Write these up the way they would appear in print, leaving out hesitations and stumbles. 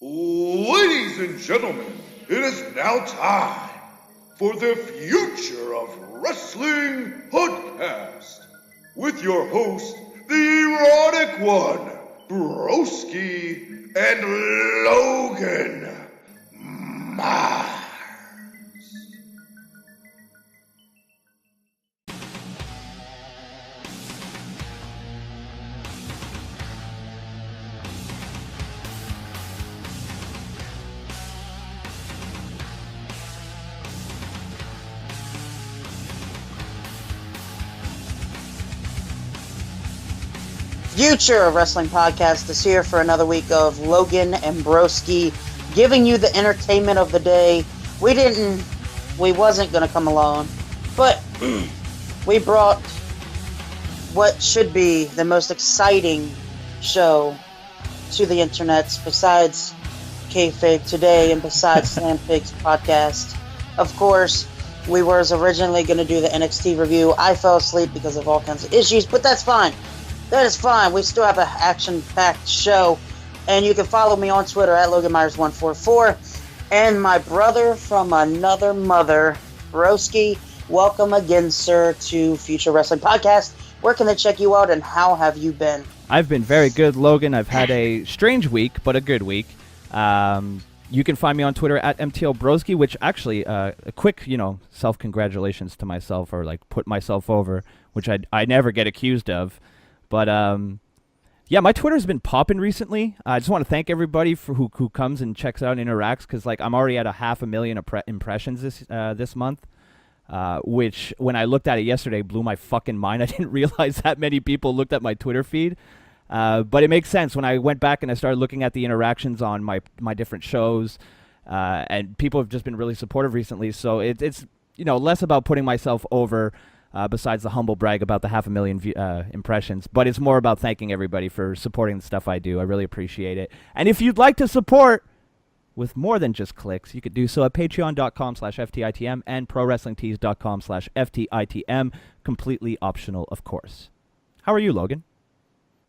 Ladies and gentlemen, it is now time for the Future of Wrestling podcast with your host, the erotic one, Broski and Logan. Future of Wrestling podcast is here for another week of Logan and Broski giving you the entertainment of the day. We wasn't going to come alone, but we brought what should be the most exciting show to the internet besides Kayfabe Today and besides Slam Pigs podcast. Of course, we were originally going to do the NXT review. I fell asleep because of all kinds of issues, but that's fine. That is fine. We still have an action-packed show. And you can follow me on Twitter at LoganMyers144. And my brother from another mother, Broski. Welcome again, sir, to Future Wrestling Podcast. Where can they check you out, and how have you been? I've been very good, Logan. I've had a strange week, but a good week. You can find me on Twitter at MTLBroski, which actually, a quick, self-congratulations to myself, or put myself over, which I never get accused of. But, yeah, my Twitter's been popping recently. I just want to thank everybody for who comes and checks out and interacts, because, I'm already at 500,000 impressions this month, which, when I looked at it yesterday, blew my fucking mind. I didn't realize that many people looked at my Twitter feed. But it makes sense. When I went back and I started looking at the interactions on my different shows, and people have just been really supportive recently, so it's less about putting myself over, besides the humble brag about the 500,000 impressions. But it's more about thanking everybody for supporting the stuff I do. I really appreciate it. And if you'd like to support with more than just clicks, you could do so at patreon.com/FTITM and prowrestlingtees.com/FTITM. Completely optional, of course. How are you, Logan?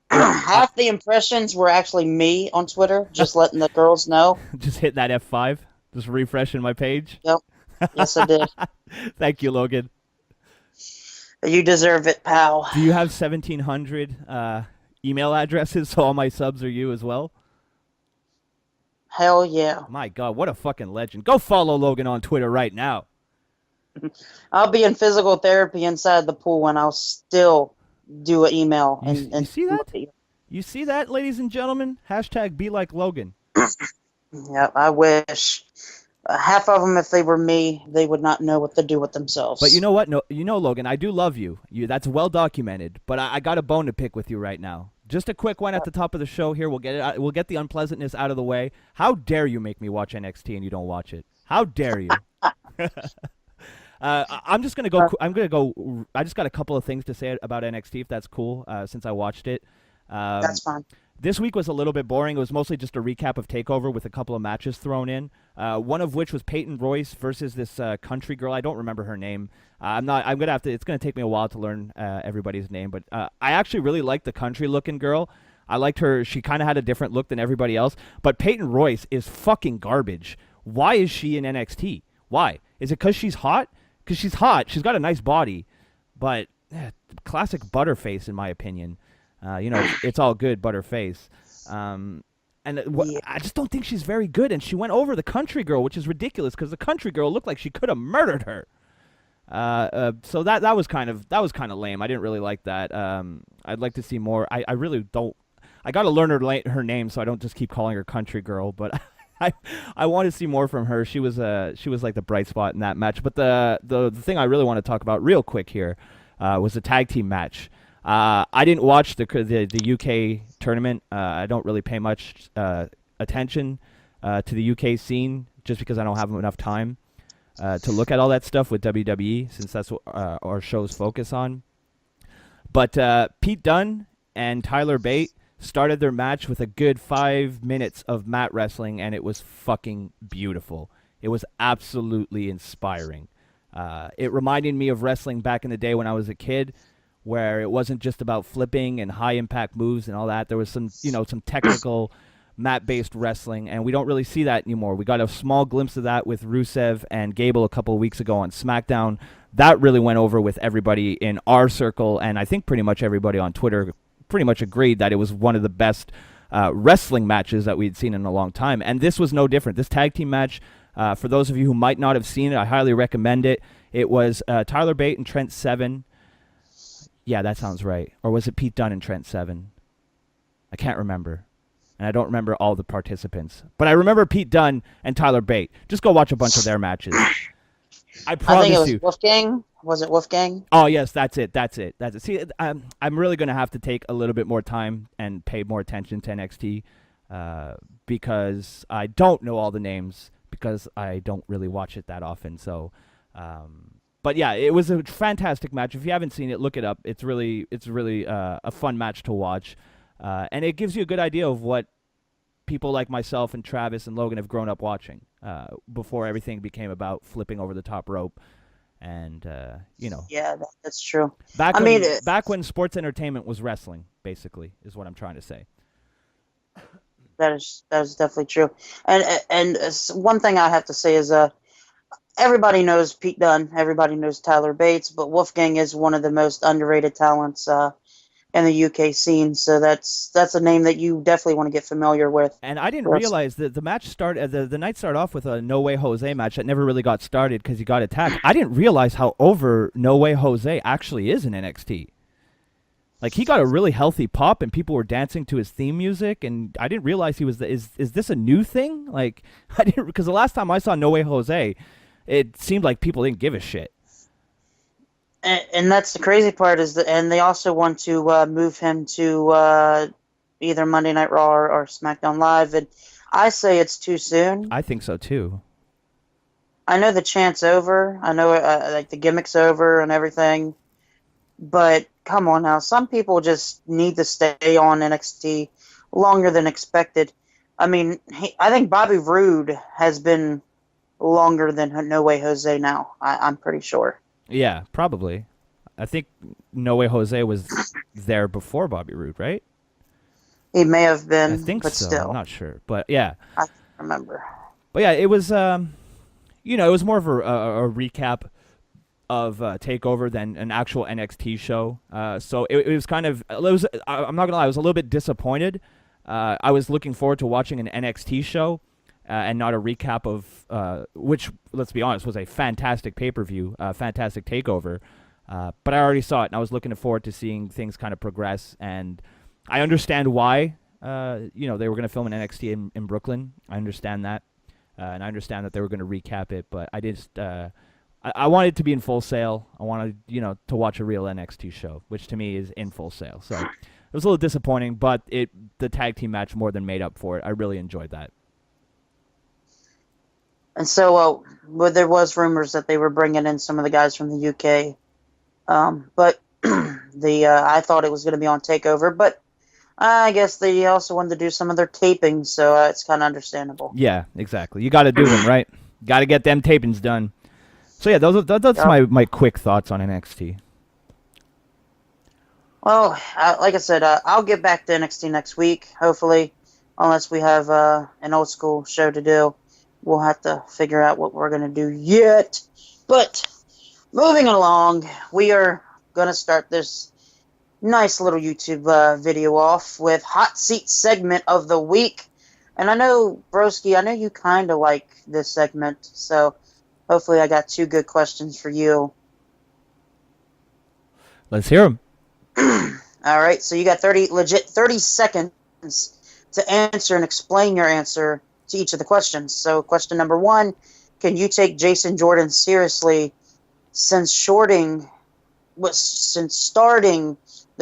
Half the impressions were actually me on Twitter, just letting the girls know. Just hitting that F5? Just refreshing my page? Yep. Yes, I did. Thank you, Logan. You deserve it, pal. Do you have 1,700 email addresses, so all my subs are you as well? Hell yeah. My God, what a fucking legend. Go follow Logan on Twitter right now. I'll be in physical therapy inside the pool, and I'll still do an email. You see that? You see that, ladies and gentlemen? Hashtag be like Logan. Yep, I wish. Half of them, if they were me, they would not know what to do with themselves. But you know what? No, Logan, I do love you. That's well documented. But I got a bone to pick with you right now. Just a quick one at the top of the show here. We'll get the unpleasantness out of the way. How dare you make me watch NXT and you don't watch it? How dare you? I'm just gonna go. I just got a couple of things to say about NXT, if that's cool. Since I watched it. That's fine. This week was a little bit boring. It was mostly just a recap of TakeOver with a couple of matches thrown in. One of which was Peyton Royce versus this country girl. I don't remember her name. It's gonna take me a while to learn everybody's name. But I actually really liked the country-looking girl. I liked her. She kind of had a different look than everybody else. But Peyton Royce is fucking garbage. Why is she in NXT? Why? Is it because she's hot? Because she's hot. She's got a nice body. But classic butterface, in my opinion. It's all good, butterface. I just don't think she's very good. And she went over the country girl, which is ridiculous because the country girl looked like she could have murdered her. So that was kind of lame. I didn't really like that. I'd like to see more. I really don't. I got to learn her name so I don't just keep calling her country girl. But I want to see more from her. She was like the bright spot in that match. But the thing I really want to talk about real quick here was the tag team match. I didn't watch the UK tournament. I don't really pay much attention to the UK scene just because I don't have enough time to look at all that stuff with WWE, since that's what our shows focus on. But Pete Dunne and Tyler Bate started their match with a good 5 minutes of mat wrestling, and it was fucking beautiful. It was absolutely inspiring. It reminded me of wrestling back in the day when I was a kid, where it wasn't just about flipping and high impact moves and all that. There was some technical mat-based wrestling, and we don't really see that anymore. We got a small glimpse of that with Rusev and Gable a couple of weeks ago on SmackDown. That really went over with everybody in our circle, and I think pretty much everybody on Twitter pretty much agreed that it was one of the best wrestling matches that we'd seen in a long time. And this was no different. This tag team match, for those of you who might not have seen it, I highly recommend it. It was Tyler Bate and Trent Seven. Yeah, that sounds right. Or was it Pete Dunne and Trent Seven? I can't remember. And I don't remember all the participants. But I remember Pete Dunne and Tyler Bate. Just go watch a bunch of their matches. I promise you. I think it was Wolfgang. Was it Wolfgang? Oh, yes, that's it. See, I'm really going to have to take a little bit more time and pay more attention to NXT because I don't know all the names because I don't really watch it that often. So, but yeah, it was a fantastic match. If you haven't seen it, look it up. It's really a fun match to watch. And it gives you a good idea of what people like myself and Travis and Logan have grown up watching before everything became about flipping over the top rope. And, Yeah, that's true. Back when sports entertainment was wrestling, basically, is what I'm trying to say. That is definitely true. And one thing I have to say is everybody knows Pete Dunne, everybody knows Tyler Bates, but Wolfgang is one of the most underrated talents in the UK scene, so that's a name that you definitely want to get familiar with. And I didn't realize that the match started. The night started off with a No Way Jose match that never really got started because he got attacked. I didn't realize how over No Way Jose actually is in NXT. Like, he got a really healthy pop, and people were dancing to his theme music, and I didn't realize he was. Is this a new thing? Like, I didn't, because the last time I saw No Way Jose, it seemed like people didn't give a shit. And that's the crazy part and they also want to move him to either Monday Night Raw or SmackDown Live. And I say it's too soon. I think so too. I know the chant's over. I know like the gimmick's over and everything. But come on now, some people just need to stay on NXT longer than expected. I mean, I think Bobby Roode has been longer than No Way Jose now. I'm pretty sure. Yeah, probably. I think No Way Jose was there before Bobby Roode, right? He may have been, I think but so. still. I'm not sure, but yeah. I can't remember. But yeah, it was, it was more of a recap of Takeover than an actual NXT show. So it was kind of, I'm not gonna lie, I was a little bit disappointed. I was looking forward to watching an NXT show. And not a recap of which, let's be honest, was a fantastic pay-per-view, fantastic takeover. But I already saw it, and I was looking forward to seeing things kind of progress. And I understand why, they were going to film an NXT in Brooklyn. I understand that, and I understand that they were going to recap it. But I just, I wanted to be in Full Sail. I wanted, to watch a real NXT show, which to me is in Full Sail. So it was a little disappointing, but the tag team match more than made up for it. I really enjoyed that. And so, there was rumors that they were bringing in some of the guys from the UK, but I thought it was going to be on Takeover. But I guess they also wanted to do some of their tapings, so it's kind of understandable. Yeah, exactly. You got to do them, right? Got to get them tapings done. So yeah, that's my quick thoughts on NXT. Well, like I said, I'll get back to NXT next week, hopefully, unless we have an old school show to do. We'll have to figure out what we're going to do yet. But moving along, we are going to start this nice little YouTube video off with Hot Seat segment of the week. And I know, Broski, you kind of like this segment. So hopefully I got 2 good questions for you. Let's hear them. All right. So you got 30 seconds to answer and explain your answer to each of the questions. So question number 1, can you take Jason Jordan seriously since starting the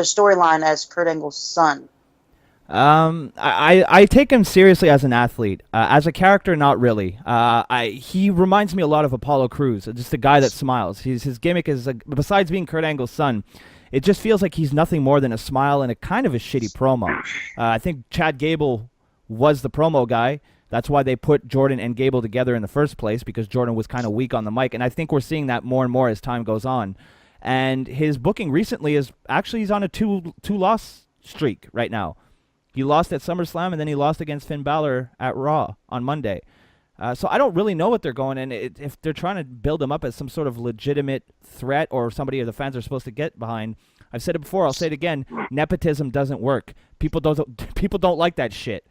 storyline as Kurt Angle's son? I take him seriously as an athlete. As a character, not really. He reminds me a lot of Apollo Crews, just a guy that smiles. His gimmick is, besides being Kurt Angle's son, it just feels like he's nothing more than a smile and a kind of a shitty promo. I think Chad Gable was the promo guy. That's why they put Jordan and Gable together in the first place, because Jordan was kind of weak on the mic. And I think we're seeing that more and more as time goes on. And his booking recently is actually he's on a two loss streak right now. He lost at SummerSlam, and then he lost against Finn Balor at Raw on Monday. So I don't really know what they're going, and if they're trying to build him up as some sort of legitimate threat or somebody the fans are supposed to get behind. I've said it before, I'll say it again, nepotism doesn't work. People don't like that shit.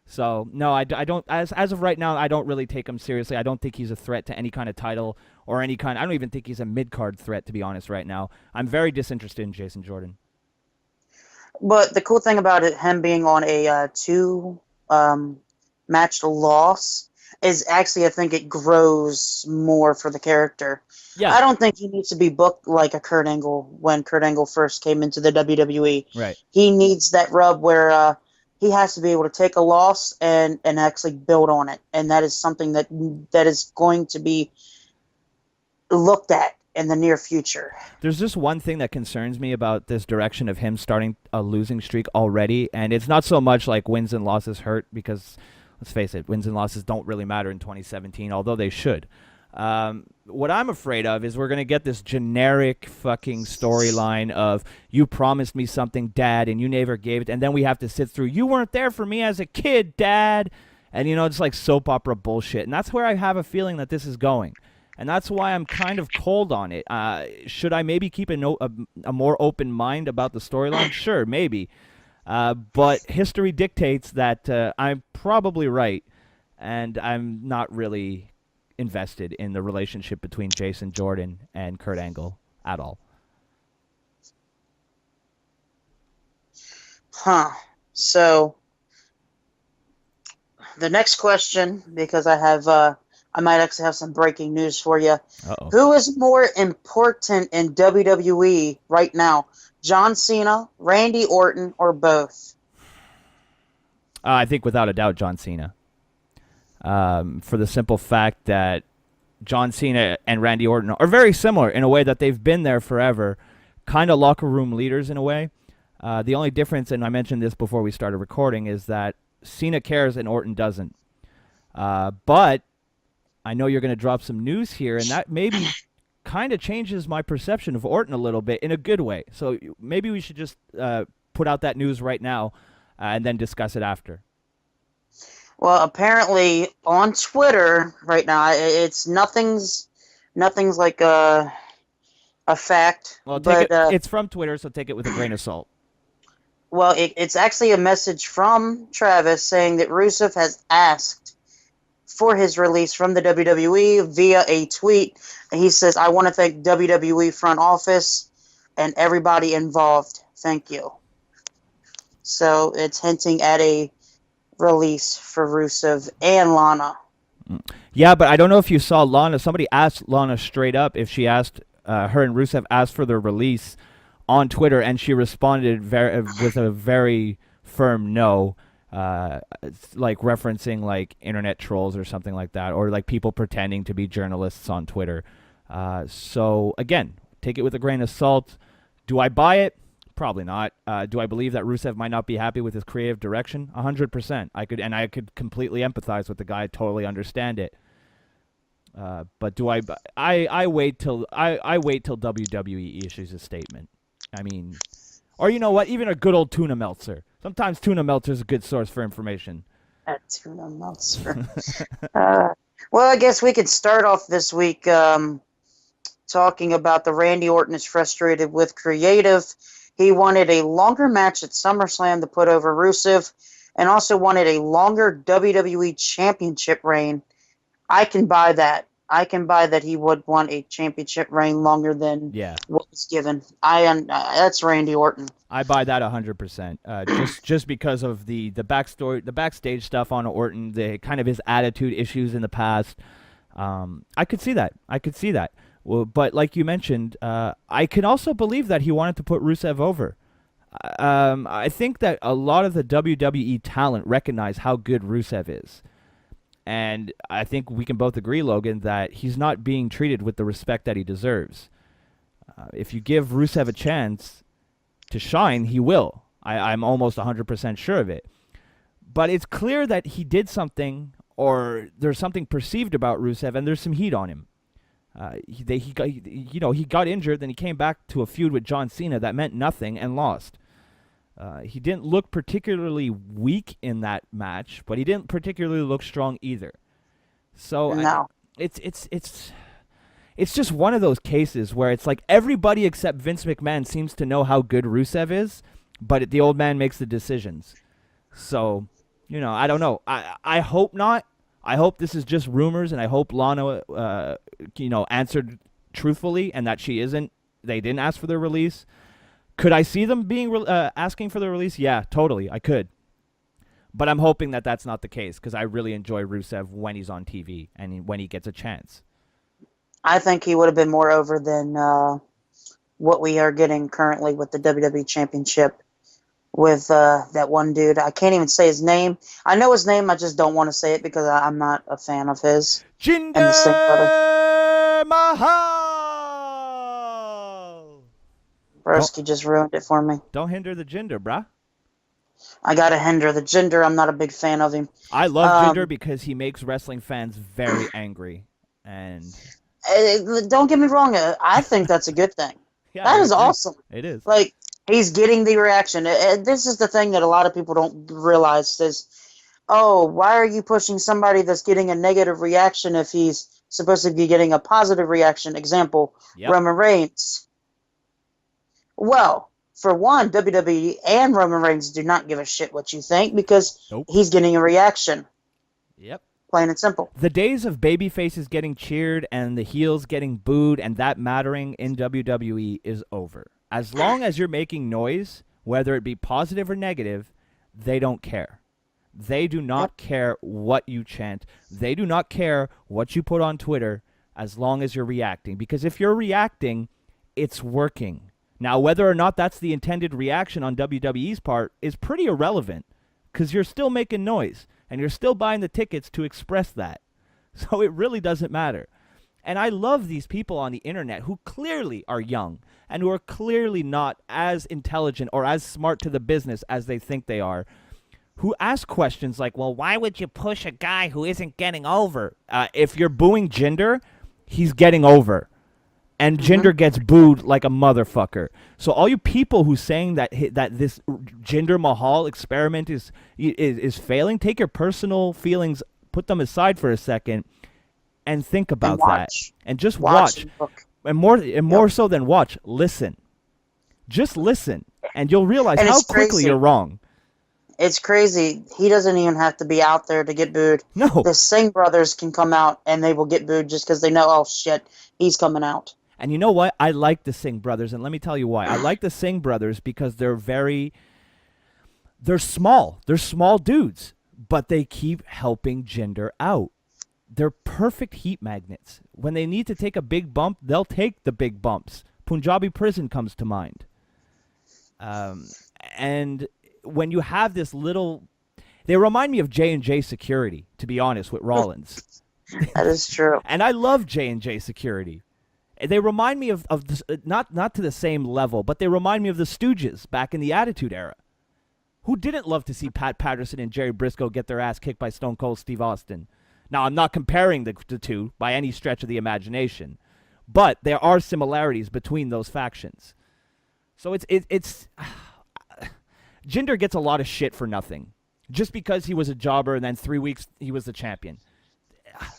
So, no, I don't, as of right now, I don't really take him seriously. I don't think he's a threat to any kind of title or any kind, I don't even think he's a mid-card threat, to be honest, right now. I'm very disinterested in Jason Jordan. But the cool thing about him being on a two-match loss is actually, I think it grows more for the character. Yeah. I don't think he needs to be booked like a Kurt Angle when Kurt Angle first came into the WWE. Right. He needs that rub where he has to be able to take a loss and actually build on it. And that is something that is going to be looked at in the near future. There's just one thing that concerns me about this direction of him starting a losing streak already, and it's not so much like wins and losses hurt because, let's face it, wins and losses don't really matter in 2017, although they should. What I'm afraid of is we're going to get this generic fucking storyline of you promised me something, Dad, and you never gave it, and then we have to sit through, you weren't there for me as a kid, Dad, and, it's like soap opera bullshit, and that's where I have a feeling that this is going, and that's why I'm kind of cold on it. Should I maybe keep a more open mind about the storyline? Sure, maybe, but history dictates that I'm probably right, and I'm not really invested in the relationship between Jason Jordan and Kurt Angle at all. So the next question, because I might actually have some breaking news for you. Uh-oh. Who is more important in WWE right now? John Cena, Randy Orton, or both? I think without a doubt John Cena. For the simple fact that John Cena and Randy Orton are very similar in a way that they've been there forever, kind of locker room leaders in a way. The only difference, and I mentioned this before we started recording, is that Cena cares and Orton doesn't. But I know you're going to drop some news here, and that maybe kind of changes my perception of Orton a little bit in a good way. So maybe we should just put out that news right now and then discuss it after. Well, apparently on Twitter right now, it's nothing's like a fact. Well, but it's from Twitter, so take it with a grain of salt. Well, it's actually a message from Travis saying that Rusev has asked for his release from the WWE via a tweet. And he says, "I want to thank WWE front office and everybody involved. Thank you." So it's hinting at a release for Rusev and Lana. Yeah, but I don't know if you saw Lana. Somebody asked Lana straight up if she asked her and Rusev asked for their release on Twitter, and she responded with a very firm no, like referencing like internet trolls or something like that, or like people pretending to be journalists on Twitter. So again, take it with a grain of salt. Do I buy it? Probably not. Do I believe that Rusev might not be happy with his creative direction? 100%. I could completely empathize with the guy, totally understand it. But do I wait till WWE issues a statement. I mean, or you know what? Even a good old tuna meltzer. Sometimes tuna meltzer is a good source for information. A tuna meltzer. Well, I guess we could start off this week talking about the Randy Orton is frustrated with creative. He wanted a longer match at SummerSlam to put over Rusev, and also wanted a longer WWE Championship reign. I can buy that. I can buy that he would want a championship reign longer than what was given. That's Randy Orton. I buy that 100%. Just because of the backstage stuff on Orton, the kind of his attitude issues in the past. I could see that. Well, but like you mentioned, I can also believe that he wanted to put Rusev over. I think that a lot of the WWE talent recognize how good Rusev is. And I think we can both agree, Logan, that he's not being treated with the respect that he deserves. If you give Rusev a chance to shine, he will. I'm almost 100% sure of it. But it's clear that he did something, or there's something perceived about Rusev, and there's some heat on him. He got injured, then he came back to a feud with John Cena that meant nothing and lost. He didn't look particularly weak in that match, but he didn't particularly look strong either. So No. it's just one of those cases where it's like everybody except Vince McMahon seems to know how good Rusev is, but the old man makes the decisions. So, I don't know. I hope not. I hope this is just rumors, and I hope Lana, answered truthfully and that they didn't ask for their release. Could I see them being asking for the release? Yeah, totally. I could. But I'm hoping that that's not the case because I really enjoy Rusev when he's on TV and when he gets a chance. I think he would have been more over than what we are getting currently with the WWE Championship with that one dude. I can't even say his name. I know his name. I just don't want to say it because I'm not a fan of his. Jinder Mahal! Broski just ruined it for me. Don't hinder the Jinder, brah. I gotta hinder the Jinder. I'm not a big fan of him. I love Jinder because he makes wrestling fans very angry. And don't get me wrong. I think that's a good thing. Yeah, that is awesome. It is. Like, he's getting the reaction. This is the thing that a lot of people don't realize is, why are you pushing somebody that's getting a negative reaction if he's supposed to be getting a positive reaction? Example, Roman Reigns. Well, for one, WWE and Roman Reigns do not give a shit what you think because he's getting a reaction. Yep. Plain and simple. The days of baby faces getting cheered and the heels getting booed and that mattering in WWE is over. As long as you're making noise, whether it be positive or negative, they don't care. They do not care what you chant. They do not care what you put on Twitter as long as you're reacting. Because if you're reacting, it's working. Now, whether or not that's the intended reaction on WWE's part is pretty irrelevant because you're still making noise and you're still buying the tickets to express that. So it really doesn't matter. And I love these people on the internet who clearly are young and who are clearly not as intelligent or as smart to the business as they think they are, who ask questions like, well, why would you push a guy who isn't getting over? If you're booing Jinder, he's getting over. And Jinder gets booed like a motherfucker. So all you people who saying that this Jinder Mahal experiment is failing, take your personal feelings, put them aside for a second, and think about that. And just watch. And more so than watch, listen. Just listen, and you'll realize how quickly you're wrong. It's crazy. He doesn't even have to be out there to get booed. No. The Singh brothers can come out, and they will get booed just because they know, oh, shit, he's coming out. And you know what? I like the Singh brothers, and let me tell you why. I like the Singh brothers because they're small. They're small dudes, but they keep helping Jinder out. They're perfect heat magnets. When they need to take a big bump, they'll take the big bumps. Punjabi Prison comes to mind. And when you have this little... They remind me of J&J Security, to be honest, with Rollins. That is true. And I love J&J Security. They remind me of this, not to the same level, but they remind me of the Stooges back in the Attitude Era. Who didn't love to see Pat Patterson and Jerry Briscoe get their ass kicked by Stone Cold Steve Austin? Now, I'm not comparing the two by any stretch of the imagination, but there are similarities between those factions. So it's Jinder gets a lot of shit for nothing. Just because he was a jobber and then 3 weeks he was the champion.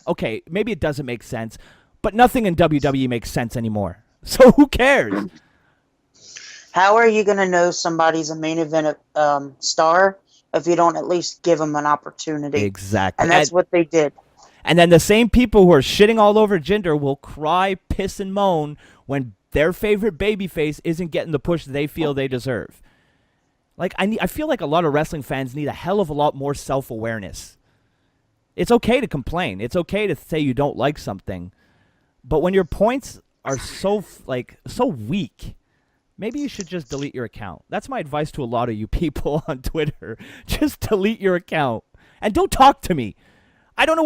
Okay, maybe it doesn't make sense. But nothing in WWE makes sense anymore. So who cares? How are you going to know somebody's a main event star if you don't at least give them an opportunity? Exactly. And that's what they did. And then the same people who are shitting all over Jinder will cry, piss, and moan when their favorite babyface isn't getting the push they feel they deserve. Like I feel like a lot of wrestling fans need a hell of a lot more self-awareness. It's okay to complain. It's okay to say you don't like something. But when your points are so weak, maybe you should just delete your account. That's my advice to a lot of you people on Twitter. Just delete your account and don't talk to me. I don't know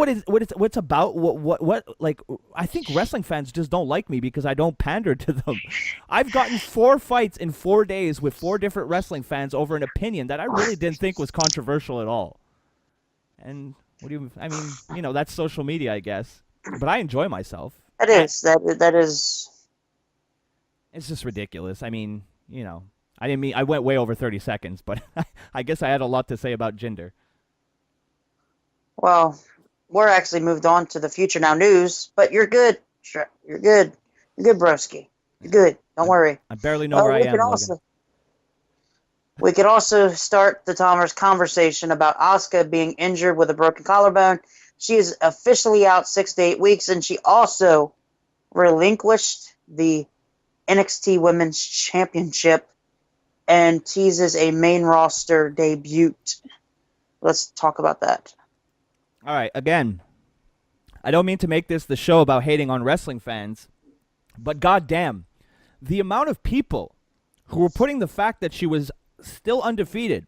what's about. Like I think wrestling fans just don't like me because I don't pander to them. I've gotten 4 fights in 4 days with 4 different wrestling fans over an opinion that I really didn't think was controversial at all. And that's social media, I guess. But I enjoy myself. That is. It's just ridiculous. I mean, I didn't mean I went way over 30 seconds, but I guess I had a lot to say about Jinder. Well, we're actually moved on to the Future Now news, but you're good. You're good. You're good, broski. You're good. Don't worry. I barely know where I am, Logan. We could also start the Tomers conversation about Asuka being injured with a broken collarbone. She is officially out 6 to 8 weeks, and she also relinquished the NXT Women's Championship and teases a main roster debut. Let's talk about that. All right, again, I don't mean to make this the show about hating on wrestling fans, but goddamn, the amount of people who were putting the fact that she was still undefeated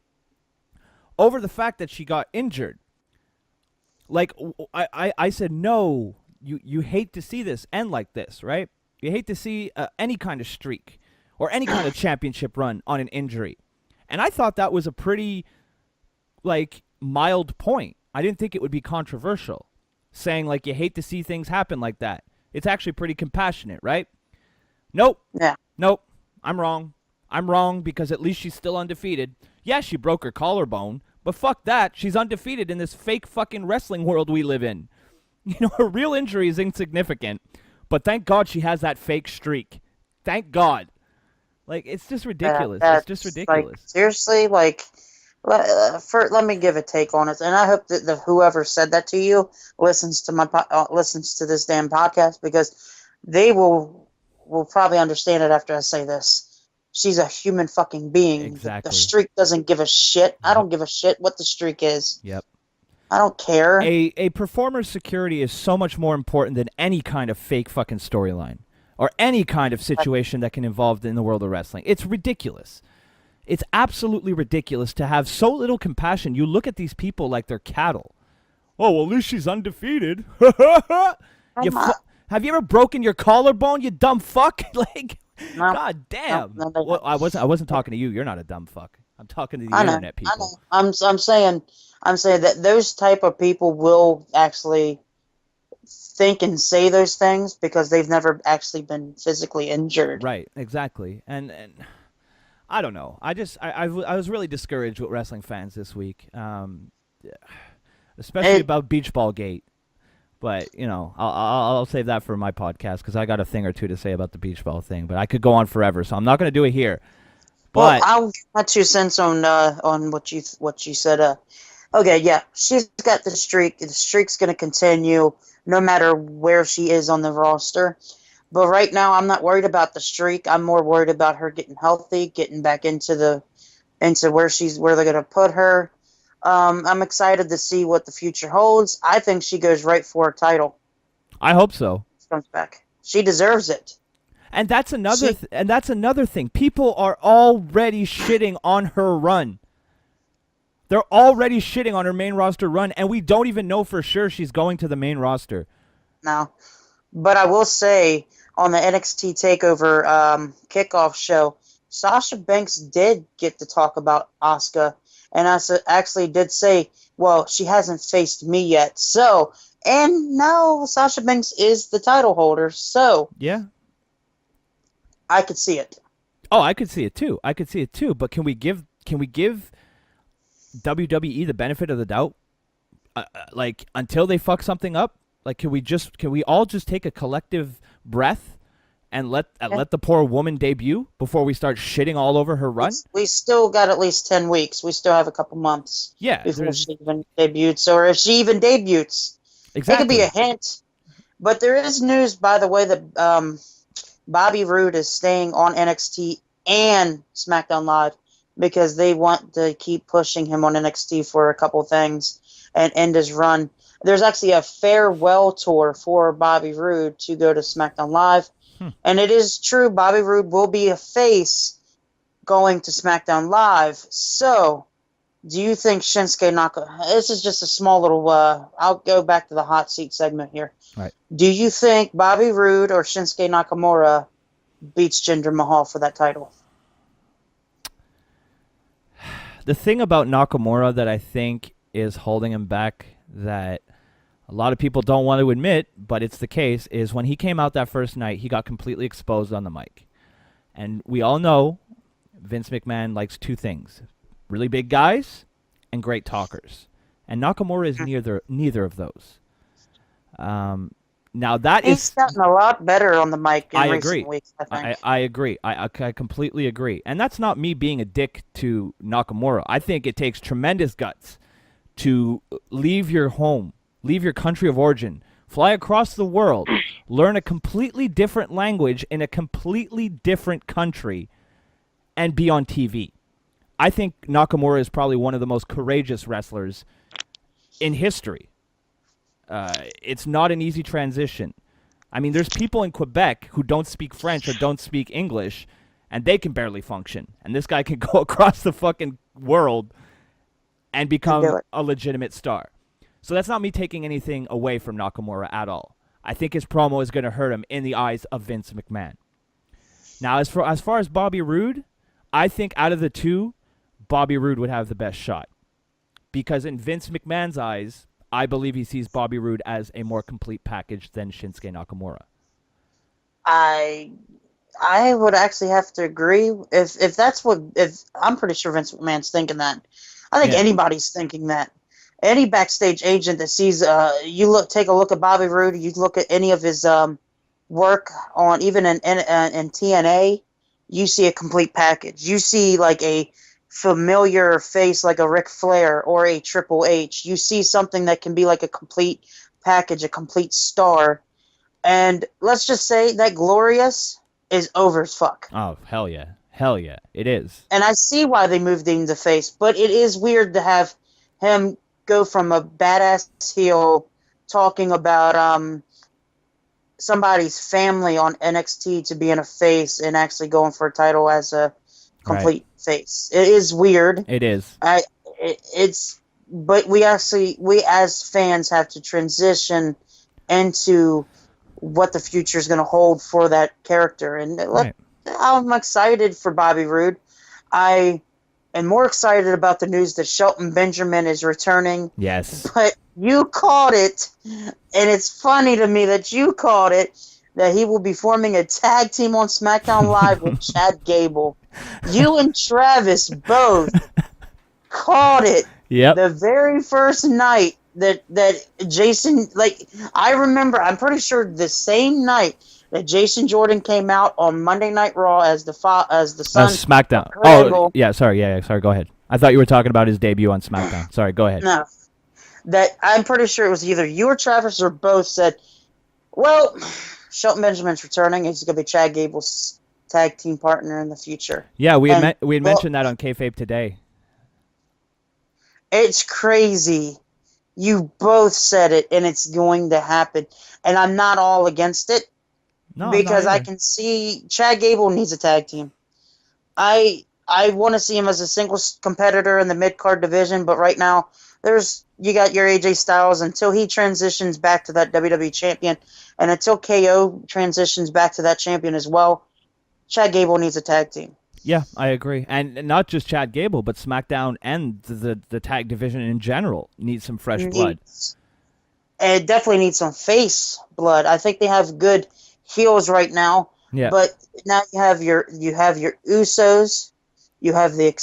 over the fact that she got injured. Like, I said, no, you hate to see this end like this, right? You hate to see any kind of streak or any kind of championship run on an injury. And I thought that was a pretty, like, mild point. I didn't think it would be controversial, saying, like, you hate to see things happen like that. It's actually pretty compassionate, right? Nope. Yeah. Nope. I'm wrong. I'm wrong because at least she's still undefeated. Yeah, she broke her collarbone, but fuck that. She's undefeated in this fake fucking wrestling world we live in. You know, her real injury is insignificant, but thank God she has that fake streak. Thank God. Like, it's just ridiculous. It's just ridiculous. Like, seriously, like, let me give a take on it, and I hope that whoever said that to you listens to this damn podcast, because they will probably understand it after I say this. She's a human fucking being. Exactly. The streak doesn't give a shit. I don't give a shit what the streak is. Yep. I don't care. A performer's security is so much more important than any kind of fake fucking storyline or any kind of situation that can involve in the world of wrestling. It's ridiculous. It's absolutely ridiculous to have so little compassion. You look at these people like they're cattle. Oh, well, at least she's undefeated. Have you ever broken your collarbone, you dumb fuck? Like, no, God damn. No. Well, I wasn't talking to you. You're not a dumb fuck. I'm talking to the internet people. I know. I'm saying that those type of people will actually think and say those things because they've never actually been physically injured. Right, exactly. And I don't know. I was really discouraged with wrestling fans this week, especially about Beach Ball Gate. But, you know, I'll save that for my podcast because I got a thing or two to say about the beach ball thing. But I could go on forever, so I'm not going to do it here. But well, I'll give my 2 cents on what you said. Okay, yeah, she's got the streak. The streak's going to continue no matter where she is on the roster. But right now, I'm not worried about the streak. I'm more worried about her getting healthy, getting back into where they're going to put her. I'm excited to see what the future holds. I think she goes right for a title. I hope so. She comes back. She deserves it. And that's another thing. People are already shitting on her run. They're already shitting on her main roster run, and we don't even know for sure she's going to the main roster. No. But I will say, on the NXT Takeover kickoff show, Sasha Banks did get to talk about Asuka. And I actually did say, well, she hasn't faced me yet. So, and now Sasha Banks is the title holder. So, yeah, I could see it. Oh, I could see it too. But can we give WWE the benefit of the doubt? Like, until they fuck something up? Like, can we all just take a collective breath and let the poor woman debut before we start shitting all over her run? We still got at least 10 weeks. We still have a couple months before she even debuts. Or if she even debuts. Exactly. It could be a hint. But there is news, by the way, that Bobby Roode is staying on NXT and SmackDown Live because they want to keep pushing him on NXT for a couple things and end his run. There's actually a farewell tour for Bobby Roode to go to SmackDown Live. And it is true, Bobby Roode will be a face going to SmackDown Live. So, do you think Shinsuke Nakamura... This is just a small little... I'll go back to the hot seat segment here. Right. Do you think Bobby Roode or Shinsuke Nakamura beats Jinder Mahal for that title? The thing about Nakamura that I think is holding him back, that a lot of people don't want to admit, but it's the case, is when he came out that first night, he got completely exposed on the mic. And we all know Vince McMahon likes two things: really big guys and great talkers. And Nakamura is neither of those. Now that He's gotten a lot better on the mic in I recent agree. weeks, I think. I agree. I completely agree. And that's not me being a dick to Nakamura. I think it takes tremendous guts to leave your home, leave your country of origin, fly across the world, learn a completely different language in a completely different country, and be on TV. I think Nakamura is probably one of the most courageous wrestlers in history. It's not an easy transition. I mean, there's people in Quebec who don't speak French or don't speak English, and they can barely function. And this guy can go across the fucking world and become a legitimate star. So that's not me taking anything away from Nakamura at all. I think his promo is going to hurt him in the eyes of Vince McMahon. Now, as far as Bobby Roode, I think out of the two, Bobby Roode would have the best shot. Because in Vince McMahon's eyes, I believe he sees Bobby Roode as a more complete package than Shinsuke Nakamura. I would actually have to agree. If I'm pretty sure Vince McMahon's thinking that. I think anybody's thinking that. Any backstage agent that sees take a look at Bobby Roode, you look at any of his work on even in TNA, you see a complete package. You see like a familiar face like a Ric Flair or a Triple H. You see something that can be like a complete package, a complete star. And let's just say that Glorious is over as fuck. Oh, hell yeah. Hell yeah. It is. And I see why they moved him to face, but it is weird to have him go from a badass heel talking about somebody's family on NXT to being a face and actually going for a title as a complete face. It is weird. It is. But we as fans have to transition into what the future is going to hold for that character. And I'm excited for Bobby Roode. I am more excited about the news that Shelton Benjamin is returning. Yes. But you called it, and it's funny to me that you called it, that he will be forming a tag team on SmackDown Live with Chad Gable. You and Travis both called it the very first night that Jason, I remember, I'm pretty sure the same night that Jason Jordan came out on Monday Night Raw as the son. SmackDown. Oh, yeah, sorry. Yeah, sorry, go ahead. I thought you were talking about his debut on SmackDown. Sorry, go ahead. No. That I'm pretty sure it was either you or Travis or both said, well, Shelton Benjamin's returning. He's going to be Chad Gable's tag team partner in the future. Yeah, we had mentioned that on Kayfabe today. It's crazy. You both said it, and it's going to happen. And I'm not all against it. No, because I can see Chad Gable needs a tag team. I want to see him as a singles competitor in the mid-card division, but right now you got your AJ Styles until he transitions back to that WWE champion, and until KO transitions back to that champion as well, Chad Gable needs a tag team. Yeah, I agree. And not just Chad Gable, but SmackDown and the tag division in general needs some fresh blood. It definitely needs some face blood. I think they have good heels right now. Yeah. But now you have your Usos, you have the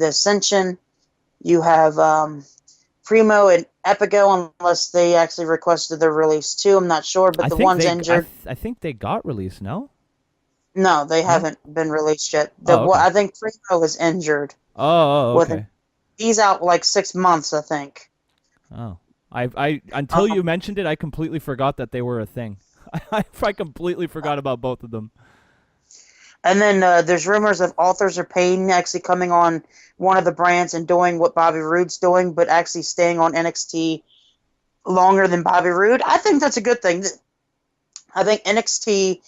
Ascension, you have Primo and Epico, unless they actually requested their release too. I'm not sure, but the one's injured. I think they got released, no? No, they haven't been released yet. I think Primo is injured. Oh, okay. He's out like 6 months, I think. Oh. Until you mentioned it, I completely forgot that they were a thing. I completely forgot about both of them. And then there's rumors of Authors of Pain actually coming on one of the brands and doing what Bobby Roode's doing, but actually staying on NXT longer than Bobby Roode. I think that's a good thing. I think NXT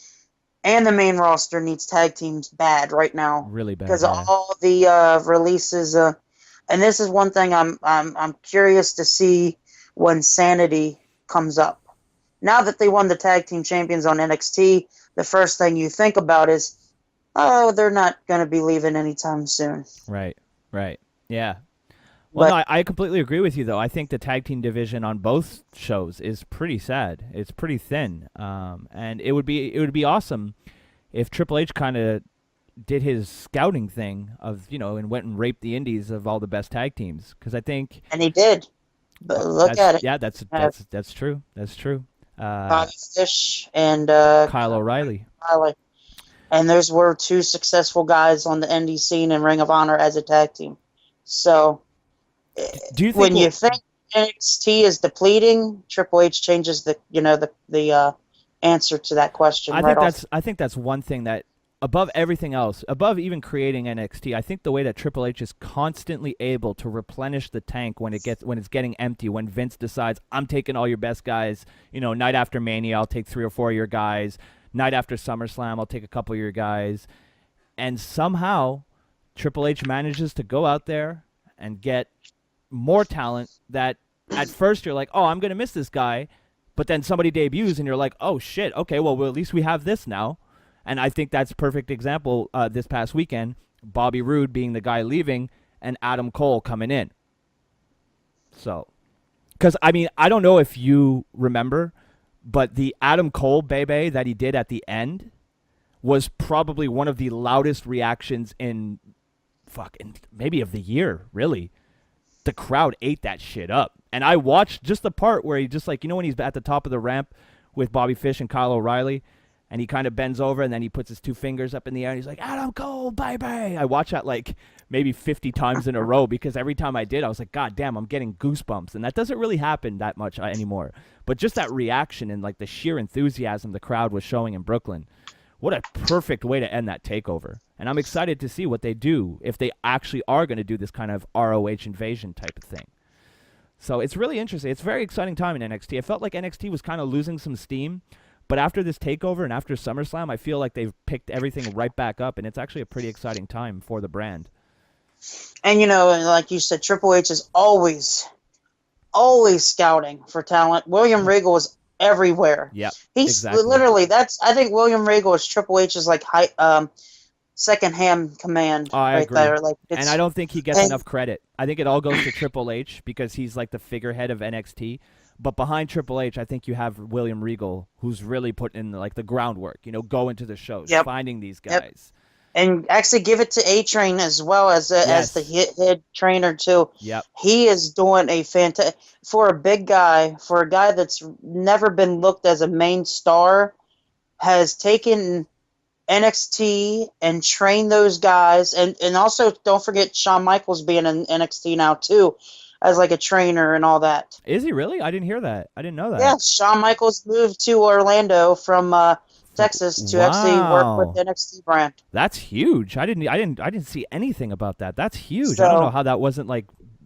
and the main roster needs tag teams bad right now. Really bad. Because all the releases, and this is one thing I'm curious to see when Sanity comes up. Now that they won the tag team champions on NXT, the first thing you think about is, oh, they're not going to be leaving anytime soon. Right. Yeah. Well, no, I completely agree with you, though. I think the tag team division on both shows is pretty sad. It's pretty thin. And it would be awesome if Triple H kind of did his scouting thing of, and went and raped the indies of all the best tag teams. Because I think, And he did. But look at it. Yeah, that's true. That's true. Bobby Fish and Kyle O'Reilly. And those were two successful guys on the indie scene and Ring of Honor as a tag team. So, do you think when you think NXT is depleting, Triple H changes the answer to that question. I think that's one thing that, above everything else, above even creating NXT, I think the way that Triple H is constantly able to replenish the tank when it's getting empty, when Vince decides, I'm taking all your best guys, night after Mania, I'll take 3 or 4 of your guys. Night after SummerSlam, I'll take a couple of your guys. And somehow, Triple H manages to go out there and get more talent that at first you're like, oh, I'm going to miss this guy. But then somebody debuts and you're like, oh, shit, okay, well, at least we have this now. And I think that's a perfect example this past weekend, Bobby Roode being the guy leaving and Adam Cole coming in. So, because, I don't know if you remember, but the Adam Cole Bebe that he did at the end was probably one of the loudest reactions in maybe of the year, really. The crowd ate that shit up. And I watched just the part where he just when he's at the top of the ramp with Bobby Fish and Kyle O'Reilly, and he kind of bends over and then he puts his 2 fingers up in the air and he's like, Adam Cole, bye-bye. I watched that maybe 50 times in a row because every time I did, I was like, God damn, I'm getting goosebumps. And that doesn't really happen that much anymore. But just that reaction and the sheer enthusiasm the crowd was showing in Brooklyn, what a perfect way to end that takeover. And I'm excited to see what they do if they actually are going to do this kind of ROH invasion type of thing. So it's really interesting. It's a very exciting time in NXT. I felt like NXT was kind of losing some steam. But after this takeover and after SummerSlam, I feel like they've picked everything right back up, and it's actually a pretty exciting time for the brand. And, like you said, Triple H is always scouting for talent. William Regal is everywhere. Yeah, he's exactly. Literally, I think William Regal is Triple H's second-hand command there. And I don't think he gets enough credit. I think it all goes to Triple H because he's the figurehead of NXT. But behind Triple H, I think you have William Regal, who's really putting in the groundwork. Going to the shows, finding these guys, and actually give it to A-Train as well as the head trainer too. Yep, he is doing a fantastic for a big guy, for a guy that's never been looked as a main star, has taken NXT and trained those guys, and also don't forget Shawn Michaels being in NXT now too, as a trainer and all that. Is he really? I didn't hear that. I didn't know that. Yeah, Shawn Michaels moved to Orlando from Texas to actually work with the NXT brand. That's huge. I didn't see anything about that. That's huge. I don't know how that wasn't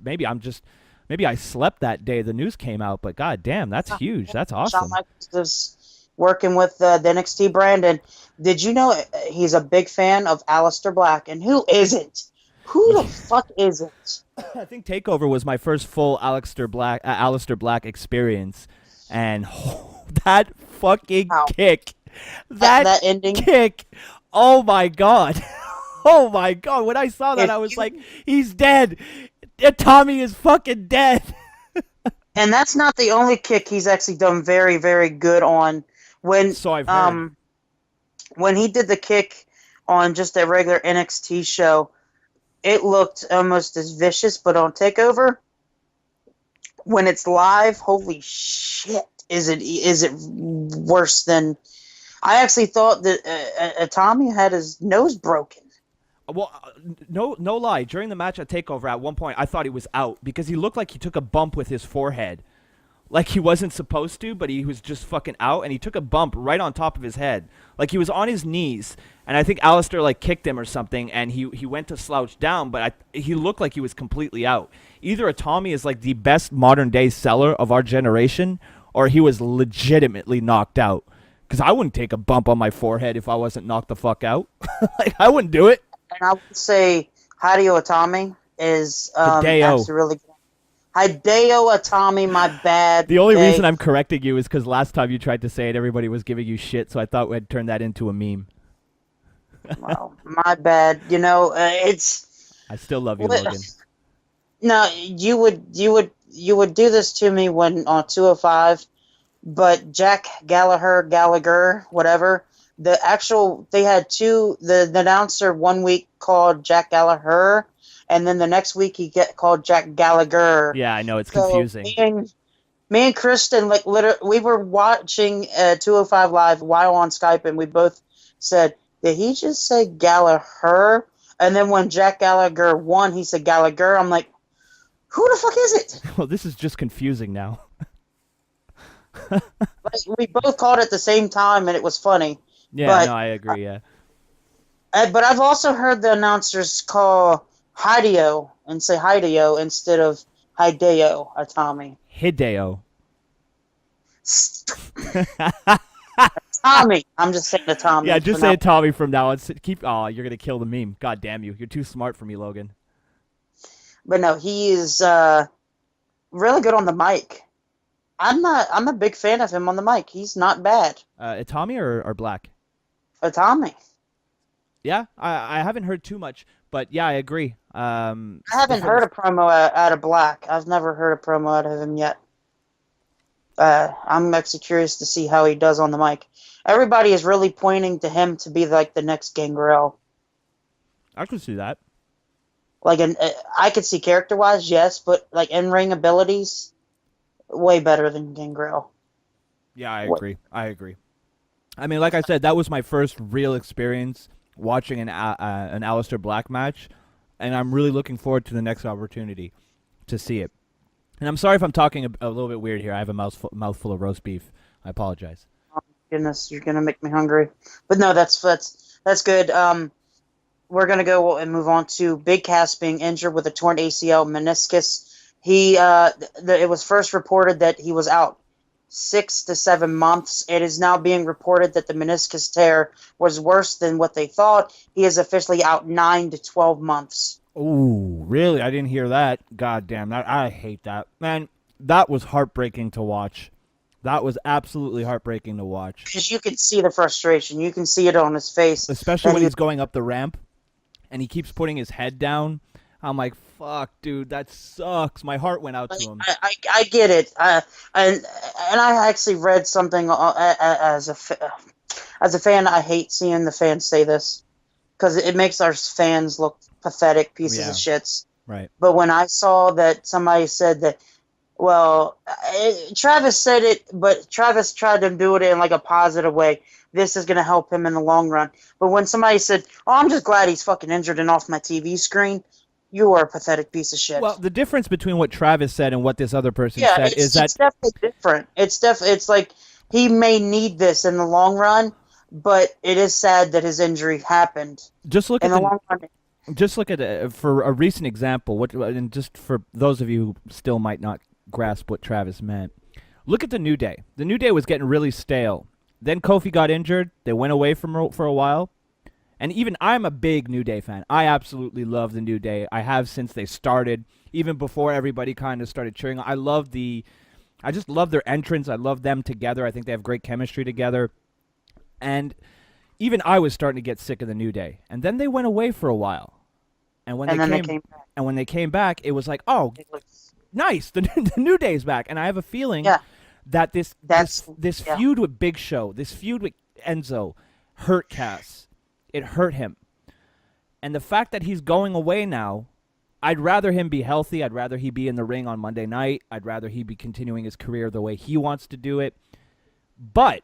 maybe I slept that day the news came out, but god damn, that's huge. That's awesome. Shawn Michaels is working with the NXT brand, and did you know he's a big fan of Aleister Black? And who isn't? Who the fuck isn't? I think TakeOver was my first full Aleister Black experience, and that fucking kick, that ending kick, oh my god, oh my god! When I saw that, I was like, he's dead. Tommy is fucking dead. And that's not the only kick he's actually done very, very good on. So I've heard. When he did the kick on just a regular NXT show, it looked almost as vicious, but on TakeOver, when it's live, holy shit, is it worse than... I actually thought that Tommy had his nose broken. Well, no lie. During the match at TakeOver, at one point, I thought he was out because he looked like he took a bump with his forehead. Like he wasn't supposed to, but he was just fucking out, and he took a bump right on top of his head. Like he was on his knees, and I think Aleister kicked him or something, and he went to slouch down, but he looked like he was completely out. Either Tommy is the best modern day seller of our generation, or he was legitimately knocked out. Because I wouldn't take a bump on my forehead if I wasn't knocked the fuck out. I wouldn't do it. And I would say Hideo Itami is actually really good. Hideo Itami, my bad. The only reason I'm correcting you is because last time you tried to say it, everybody was giving you shit, so I thought we'd turn that into a meme. Well, my bad. It's... I still love you, Logan. No, you would do this to me when on 205, but Jack Gallagher, whatever, they had the announcer one week called Jack Gallagher, and then the next week he called Jack Gallagher. Yeah, I know, it's So confusing. me and Kristen, like, literally, we were watching 205 Live while on Skype, and we both said, did he just say Gallagher? And then when Jack Gallagher won, he said Gallagher. I'm like, who the fuck is it? Well, this is just confusing now. Like, we both called it at the same time, and it was funny. Yeah, no, I agree, yeah. But I've also heard the announcers call Hideo and say Hideo instead of Hideo Itami. Hideo. Tommy. I'm just saying the Tommy. Yeah, just say Tommy from now on. You're going to kill the meme. God damn you. You're too smart for me, Logan. But no, he is really good on the mic. I'm a big fan of him on the mic. He's not bad. Tommy or Black? Tommy. Yeah, I haven't heard too much, but yeah, I agree. I haven't heard a promo out of Black. I've never heard a promo out of him yet. I'm actually curious to see how he does on the mic. Everybody is really pointing to him to be like the next Gangrel. I could see that. Like, I could see character-wise, yes, but like in-ring abilities, way better than Gangrel. Yeah, I agree. I mean, like I said, that was my first real experience watching an Aleister Black match, and I'm really looking forward to the next opportunity to see it. And I'm sorry if I'm talking a little bit weird here. I have a mouthful of roast beef. I apologize. Oh, goodness, you're gonna make me hungry. But no, that's good. We're gonna go and move on to Big Cass being injured with a torn ACL meniscus. It was first reported that he was out 6 to 7 months. It is now being reported that the meniscus tear was worse than what they thought. He is officially out 9 to 12 months. Ooh, really? I didn't hear that. God damn, I hate that. Man, that was heartbreaking to watch. That was absolutely heartbreaking to watch. Because you can see the frustration. You can see it on his face. Especially when he's going up the ramp and he keeps putting his head down. I'm like, fuck, dude, that sucks. My heart went out to him. I get it. And I actually read something as a fan. I hate seeing the fans say this because it makes our fans look pathetic pieces of shits. Right. But when I saw that somebody said that, well, Travis said it, but Travis tried to do it in like a positive way. This is going to help him in the long run. But when somebody said, oh, I'm just glad he's fucking injured and off my TV screen, you are a pathetic piece of shit. Well, the difference between what Travis said and what this other person said is that... it's definitely different. It's like he may need this in the long run, but it is sad that his injury happened. Just look in at the long run. Just look at for a recent example, and just for those of you who still might not grasp what Travis meant, look at the New Day. The New Day was getting really stale. Then Kofi got injured. They went away for a while. And even I'm a big New Day fan. I absolutely love the New Day. I have since they started, even before everybody kind of started cheering. I just love their entrance. I love them together. I think they have great chemistry together. And even I was starting to get sick of the New Day. And then they went away for a while. And when they came back, it was like, oh, nice, the New Day's back. And I have a feeling that this feud with Big Show, this feud with Enzo, hurt Cass. It hurt him. And the fact that he's going away now, I'd rather him be healthy. I'd rather he be in the ring on Monday night. I'd rather he be continuing his career the way he wants to do it. But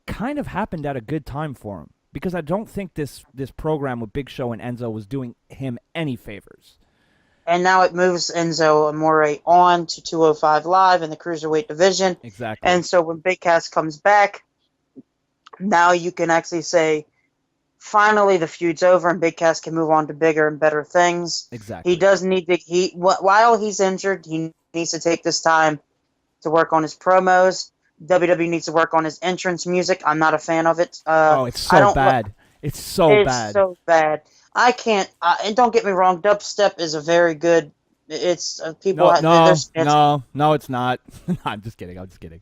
kind of happened at a good time for him, because I don't think this program with Big Show and Enzo was doing him any favors. And now it moves Enzo Amore on to 205 Live in the Cruiserweight division. Exactly. And so when Big Cass comes back, now you can actually say, finally the feud's over and Big Cass can move on to bigger and better things. Exactly. He does need to, while he's injured, he needs to take this time to work on his promos. WWE needs to work on his entrance music. I'm not a fan of it. It's so bad. It's so bad. I can't, and don't get me wrong, dubstep is a very good, it's people... No, it's not. I'm just kidding.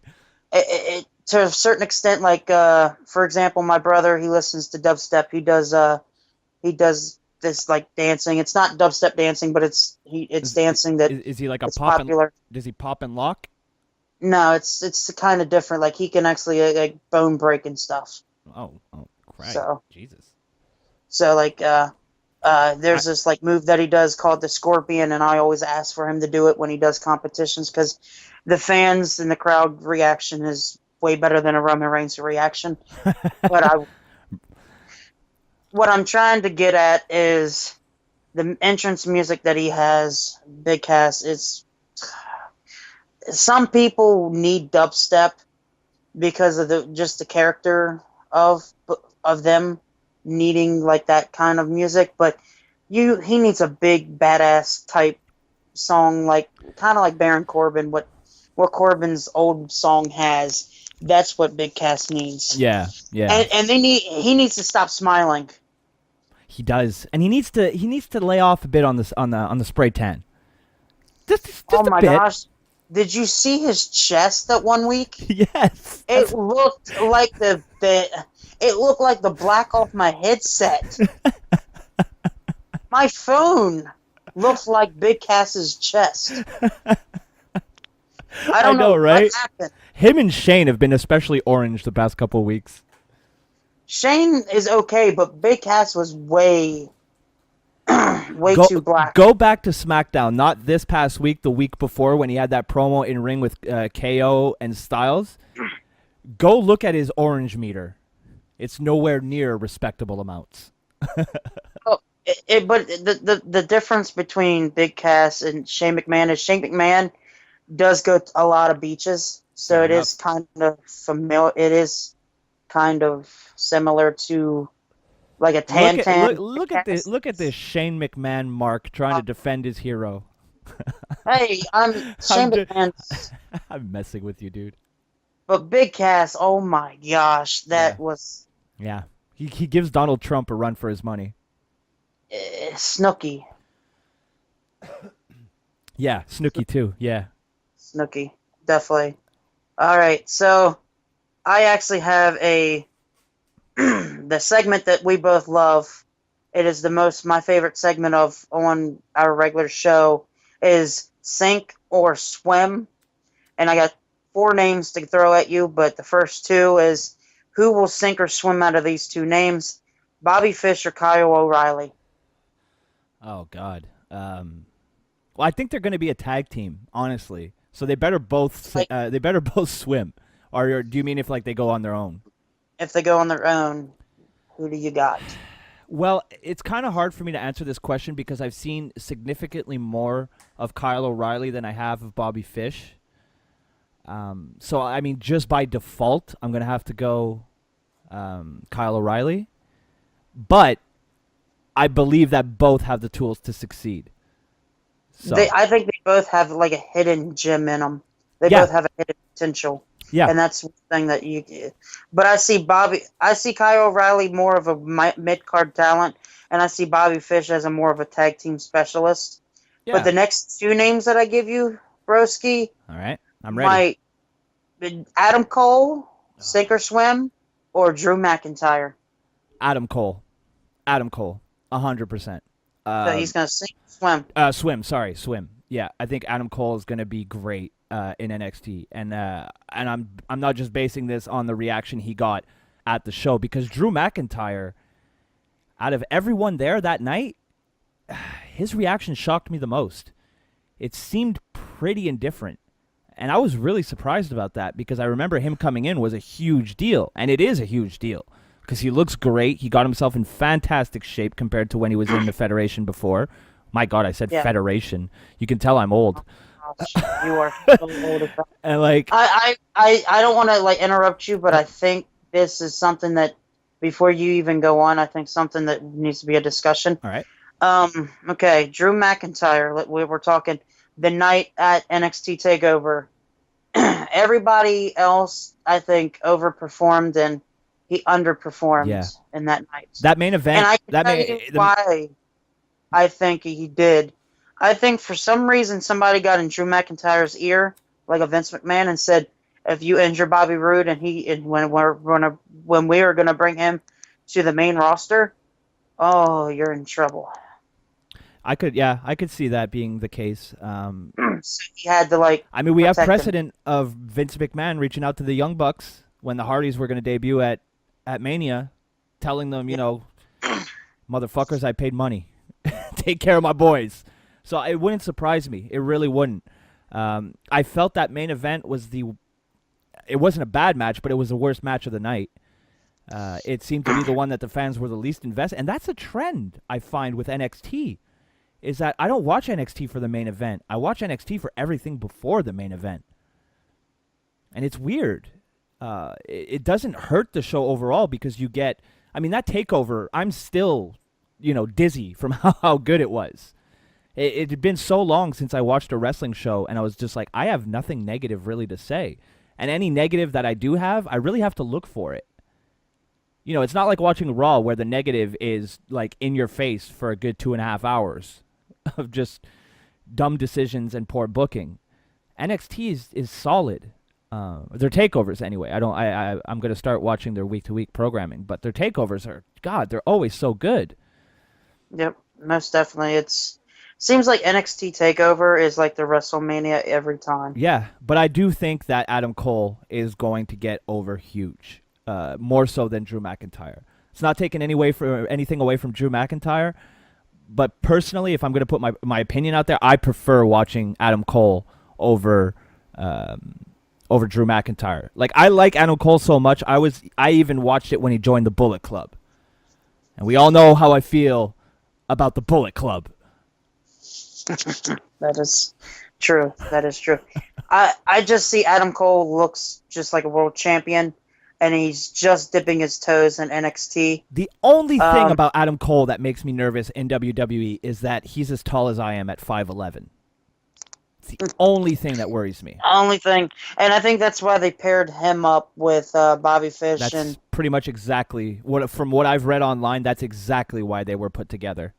To a certain extent, like, for example, my brother, he listens to dubstep. He does this, like, dancing. It's not dubstep dancing, but it's dancing that is he like a pop popular. Does he pop and lock? No, it's kind of different. Like he can actually like bone break and stuff. Oh, crap. So Jesus. so like there's this like move that he does called the Scorpion, and I always ask for him to do it when he does competitions because the fans and the crowd reaction is way better than a Roman Reigns reaction. But what I'm trying to get at is the entrance music that he has, Big Cass. It's some people need dubstep because of the character of them needing like that kind of music, but he needs a big badass type song, like kind of like Baron Corbin, what Corbin's old song has. That's what Big Cass needs. Yeah. And he needs to stop smiling. He does, and he needs to lay off a bit on the spray tan. Just oh a my bit. gosh. Did you see his chest that one week? Yes. It looked like it looked like the black off my headset. My phone looked like Big Cass's chest. I don't know right? what happened. Him and Shane have been especially orange the past couple of weeks. Shane is okay, but Big Cass was way too black. Go back to SmackDown, not this past week, the week before when he had that promo in ring with KO and Styles. Go look at his orange meter. It's nowhere near respectable amounts. But the difference between Big Cass and Shane McMahon is Shane McMahon does go to a lot of beaches, so it is kind of familiar. It is kind of similar to like a tan. Look at this! Look at this Shane McMahon mark trying to defend his hero. Hey, I'm Shane McMahon. I'm messing with you, dude. But Big Cass, oh my gosh, that was... Yeah, he gives Donald Trump a run for his money. Snooki. Yeah, Snooki too, yeah. Snooki, definitely. All right, so I actually have the segment that we both love. It is my favorite segment on our regular show is Sink or Swim. And I got 4 names to throw at you, but the first 2 is who will sink or swim out of these 2 names? Bobby Fish or Kyle O'Reilly? Oh, God. Well, I think they're going to be a tag team, honestly. So they better both swim. Or do you mean if like they go on their own? If they go on their own, who do you got? Well, it's kind of hard for me to answer this question because I've seen significantly more of Kyle O'Reilly than I have of Bobby Fish. So, I mean, just by default, I'm going to have to go Kyle O'Reilly. But I believe that both have the tools to succeed. So. I think they both have like a hidden gem in them. They both have a hidden potential. Yeah. And that's one thing that you... But I see Kyle O'Reilly more of a mid-card talent, and I see Bobby Fish as a more of a tag team specialist. Yeah. But the next 2 names that I give you, Broski... All right, I'm ready. Adam Cole, sink or swim, or Drew McIntyre? Adam Cole, 100%. So he's going to sink or swim? Swim. Yeah, I think Adam Cole is going to be great in NXT, and I'm not just basing this on the reaction he got at the show because Drew McIntyre, out of everyone there that night, his reaction shocked me the most. It seemed pretty indifferent, and I was really surprised about that because I remember him coming in was a huge deal, and it is a huge deal because he looks great. He got himself in fantastic shape compared to when he was in the Federation before. My God, I said Federation. You can tell I'm old. You are so old. And like I don't want to like interrupt you, but I think this is something that before you even go on, I think something that needs to be a discussion. All right. Okay, Drew McIntyre. We're talking the night at NXT Takeover. Everybody else, I think, overperformed and he underperformed in that night. That main event. And I can tell you why I think he did. I think for some reason somebody got in Drew McIntyre's ear, like a Vince McMahon, and said, "If you injure Bobby Roode, when we are gonna bring him to the main roster, oh, you're in trouble." I could see that being the case. So he had to I mean, we have protect him. precedent of Vince McMahon reaching out to the Young Bucks when the Hardys were going to debut at Mania, telling them, motherfuckers, I paid money, take care of my boys. So it wouldn't surprise me. It really wouldn't. I felt that main event it wasn't a bad match, but it was the worst match of the night. It seemed to be the one that the fans were the least invested, and that's a trend I find with NXT. Is that I don't watch NXT for the main event. I watch NXT for everything before the main event. And it's weird. It doesn't hurt the show overall because you get... I mean, that takeover, I'm still, dizzy from how good it was. It had been so long since I watched a wrestling show, and I was just like, I have nothing negative really to say. And any negative that I do have, I really have to look for it. It's not like watching Raw where the negative is, in your face for a good 2.5 hours. Of just dumb decisions and poor booking. NXT is solid. Their takeovers anyway. I'm going to start watching their week-to-week programming, but their takeovers they're always so good. Yep, most definitely. Seems like NXT Takeover is like the WrestleMania every time. Yeah, but I do think that Adam Cole is going to get over huge, more so than Drew McIntyre. It's not taking anything away from Drew McIntyre. But personally, if I'm going to put my opinion out there, I prefer watching Adam Cole over Drew McIntyre. I like Adam Cole so much. I even watched it when he joined the Bullet Club, and we all know how I feel about the Bullet Club. That is true. That is true. I just see Adam Cole looks just like a world champion. And he's just dipping his toes in NXT. The only thing about Adam Cole that makes me nervous in WWE is that he's as tall as I am at 5'11". It's the only thing that worries me. Only thing. And I think that's why they paired him up with Bobby Fish. That's pretty much exactly, from what I've read online, that's exactly why they were put together.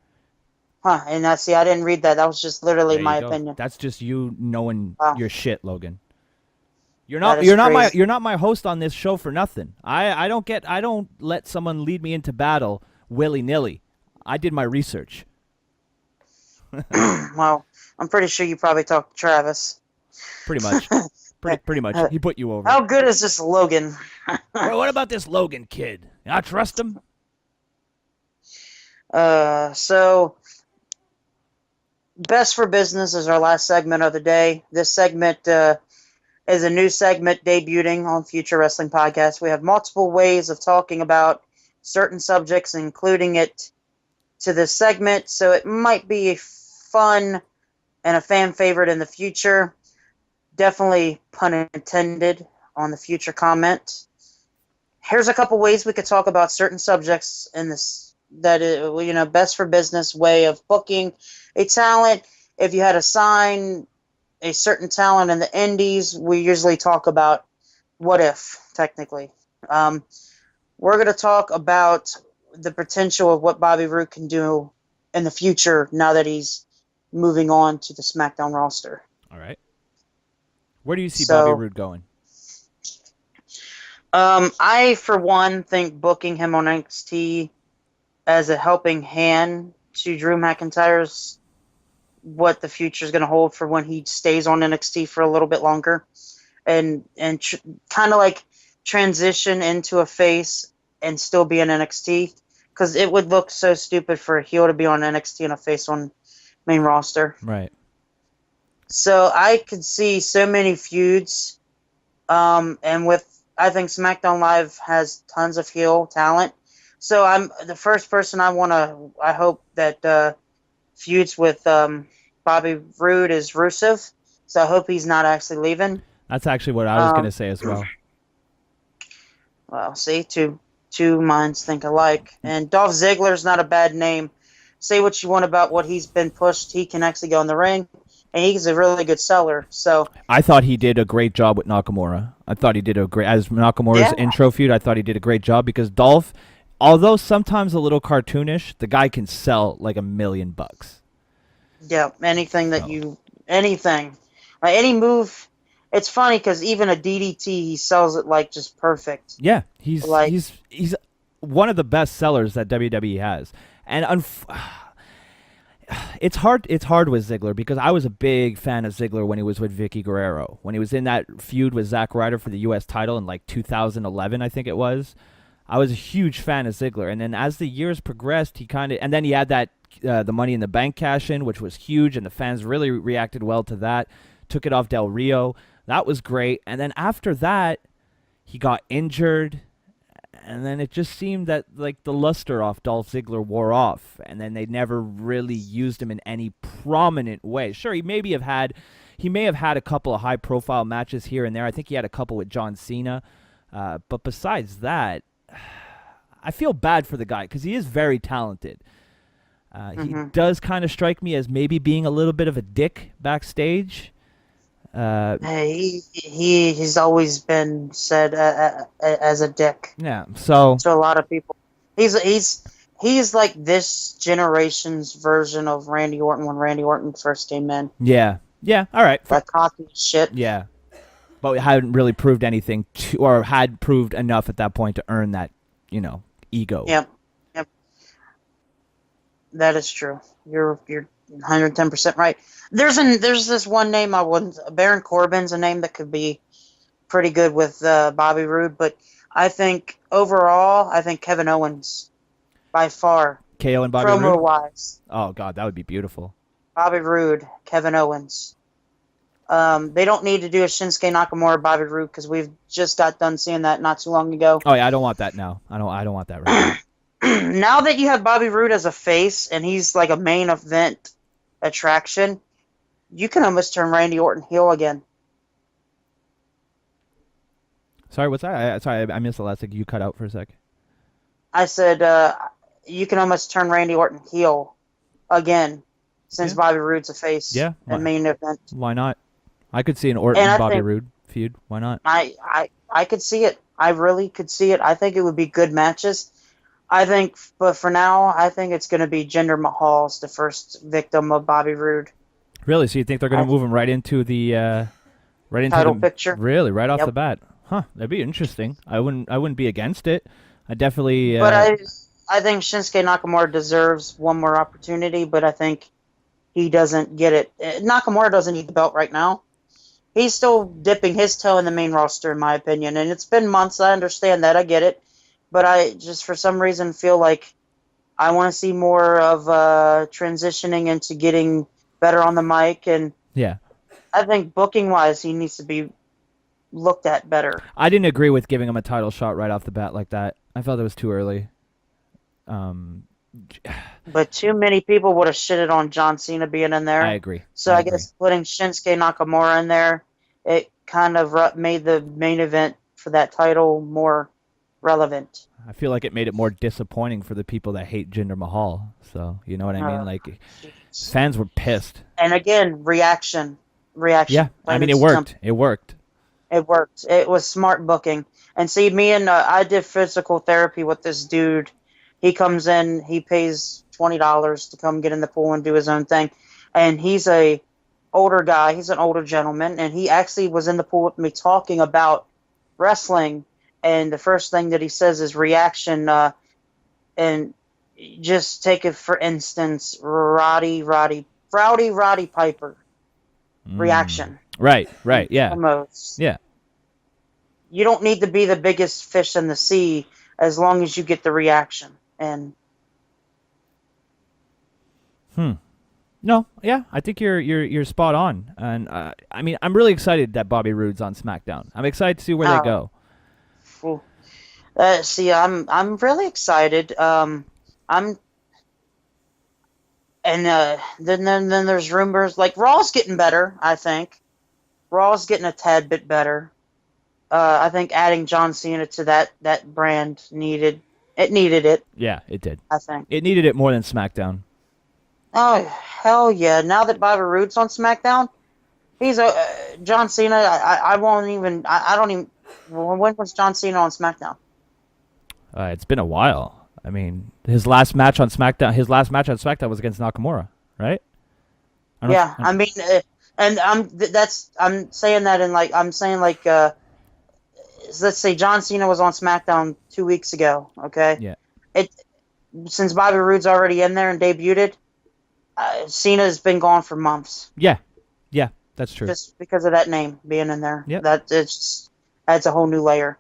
Huh, and I didn't read that. That was just literally my opinion. That's just you knowing your shit, Logan. You're not my host on this show for nothing. I don't let someone lead me into battle willy-nilly. I did my research. Well, I'm pretty sure you probably talked to Travis. Pretty much. Pretty much. He put you over. How good is this Logan? Well, what about this Logan kid? I trust him. So Best for Business is our last segment of the day. This segment is a new segment debuting on Future Wrestling Podcast. We have multiple ways of talking about certain subjects, including it to this segment, so it might be a fun and a fan favorite in the future. Definitely pun intended on the future comment. Here's a couple ways we could talk about certain subjects in this, Best for Business way of booking a talent. If you had to sign a certain talent in the indies, we usually talk about what if, technically. We're going to talk about the potential of what Bobby Roode can do in the future now that he's moving on to the SmackDown roster. All right. Where do you see Bobby Roode going? I, for one, think booking him on NXT as a helping hand to Drew McIntyre's what the future is going to hold for when he stays on NXT for a little bit longer, and kind of transition into a face and still be in NXT, because it would look so stupid for a heel to be on NXT and a face on main roster. Right. So I could see so many feuds, and I think SmackDown Live has tons of heel talent. So I'm the first person I hope that feuds with Bobby Roode is Rusev. So I hope he's not actually leaving. That's actually what I was going to say as well. Well, see, two minds think alike. And Dolph Ziggler's not a bad name. Say what you want about what he's been pushed. He can actually go in the ring, and he's a really good seller. So I thought he did a great job with Nakamura. I thought he did as Nakamura's intro feud. I thought he did a great job because Dolph, although sometimes a little cartoonish, the guy can sell like $1 million. Yeah, anything anything, like any move. It's funny because even a DDT, he sells it like just perfect. Yeah, he's one of the best sellers that WWE has, and it's hard with Ziggler because I was a big fan of Ziggler when he was with Vicky Guerrero. When he was in that feud with Zack Ryder for the US title in like 2011, I think it was. I was a huge fan of Ziggler, and then as the years progressed, and then he had that the Money in the Bank cash in, which was huge, and the fans really reacted well to that. Took it off Del Rio. That was great. And then after that, he got injured, and then it just seemed that like the luster off Dolph Ziggler wore off, and then they never really used him in any prominent way. Sure, he may have had a couple of high-profile matches here and there. I think he had a couple with John Cena, but besides that, I feel bad for the guy because he is very talented. He does kind of strike me as maybe being a little bit of a dick backstage. He's always been said as a dick. Yeah, so to a lot of people, he's like this generation's version of Randy Orton when Randy Orton first came in. Yeah, all right. That cocky shit. Yeah, but we hadn't really proved anything or had proved enough at that point to earn that, ego. Yep. That is true. You're 110% right. There's this one name Baron Corbin's a name that could be pretty good with Bobby Roode, but I think overall, Kevin Owens by far. KO and Bobby Roode? Promo-wise. Oh, God, that would be beautiful. Bobby Roode, Kevin Owens. They don't need to do a Shinsuke Nakamura Bobby Roode because we've just got done seeing that not too long ago. Oh, yeah, I don't want that now. I don't want that right now. Now that you have Bobby Roode as a face and he's like a main event attraction, you can almost turn Randy Orton heel again. Sorry, what's that? I missed the last thing. You cut out for a sec. I said you can almost turn Randy Orton heel again since Bobby Roode's a face. Yeah, main event. Why not? I could see an Orton-Bobby Roode feud. Why not? I could see it. I really could see it. I think it would be good matches. But for now, I think it's going to be Jinder Mahal's the first victim of Bobby Roode. Really? So you think they're going to move him right into the title picture? Really, right off the bat? Huh? That'd be interesting. I wouldn't be against it. I definitely. But I think Shinsuke Nakamura deserves one more opportunity, but I think he doesn't get it. Nakamura doesn't need the belt right now. He's still dipping his toe in the main roster, in my opinion, and it's been months. I understand that. I get it. But I just, for some reason, feel like I want to see more of transitioning into getting better on the mic. And yeah, I think booking-wise, he needs to be looked at better. I didn't agree with giving him a title shot right off the bat like that. I felt it was too early. But too many people would have shitted on John Cena being in there. I agree. So I guess putting Shinsuke Nakamura in there, it kind of made the main event for that title more relevant. I feel like it made it more disappointing for the people that hate Jinder Mahal. So, you know what I mean? Like, fans were pissed. And again, reaction. Yeah, I mean, it worked. It worked. It was smart booking. And see, I did physical therapy with this dude. He comes in, he pays $20 to come get in the pool and do his own thing. And he's a older guy. He's an older gentleman. And he actually was in the pool with me talking about wrestling. And the first thing that he says is reaction. And just take it for instance, Rowdy Piper. Reaction. Right, yeah. Almost. Yeah. You don't need to be the biggest fish in the sea as long as you get the reaction. And no, yeah, I think you're spot on. And I mean, I'm really excited that Bobby Roode's on SmackDown. I'm excited to see where they go. I'm really excited. Then there's rumors like Raw's getting better. I think Raw's getting a tad bit better. I think adding John Cena to that brand needed it. Yeah, it did. I think it needed it more than SmackDown. Oh hell yeah! Now that Bobby Roode's on SmackDown, he's John Cena. I don't even. When was John Cena on SmackDown? It's been a while. I mean, his last match on SmackDown was against Nakamura, right? I'm saying that let's say John Cena was on SmackDown 2 weeks ago. Okay. Yeah. Since Bobby Roode's already in there and debuted, Cena's been gone for months. Yeah, that's true. Just because of that name being in there. Yep. That it's adds a whole new layer.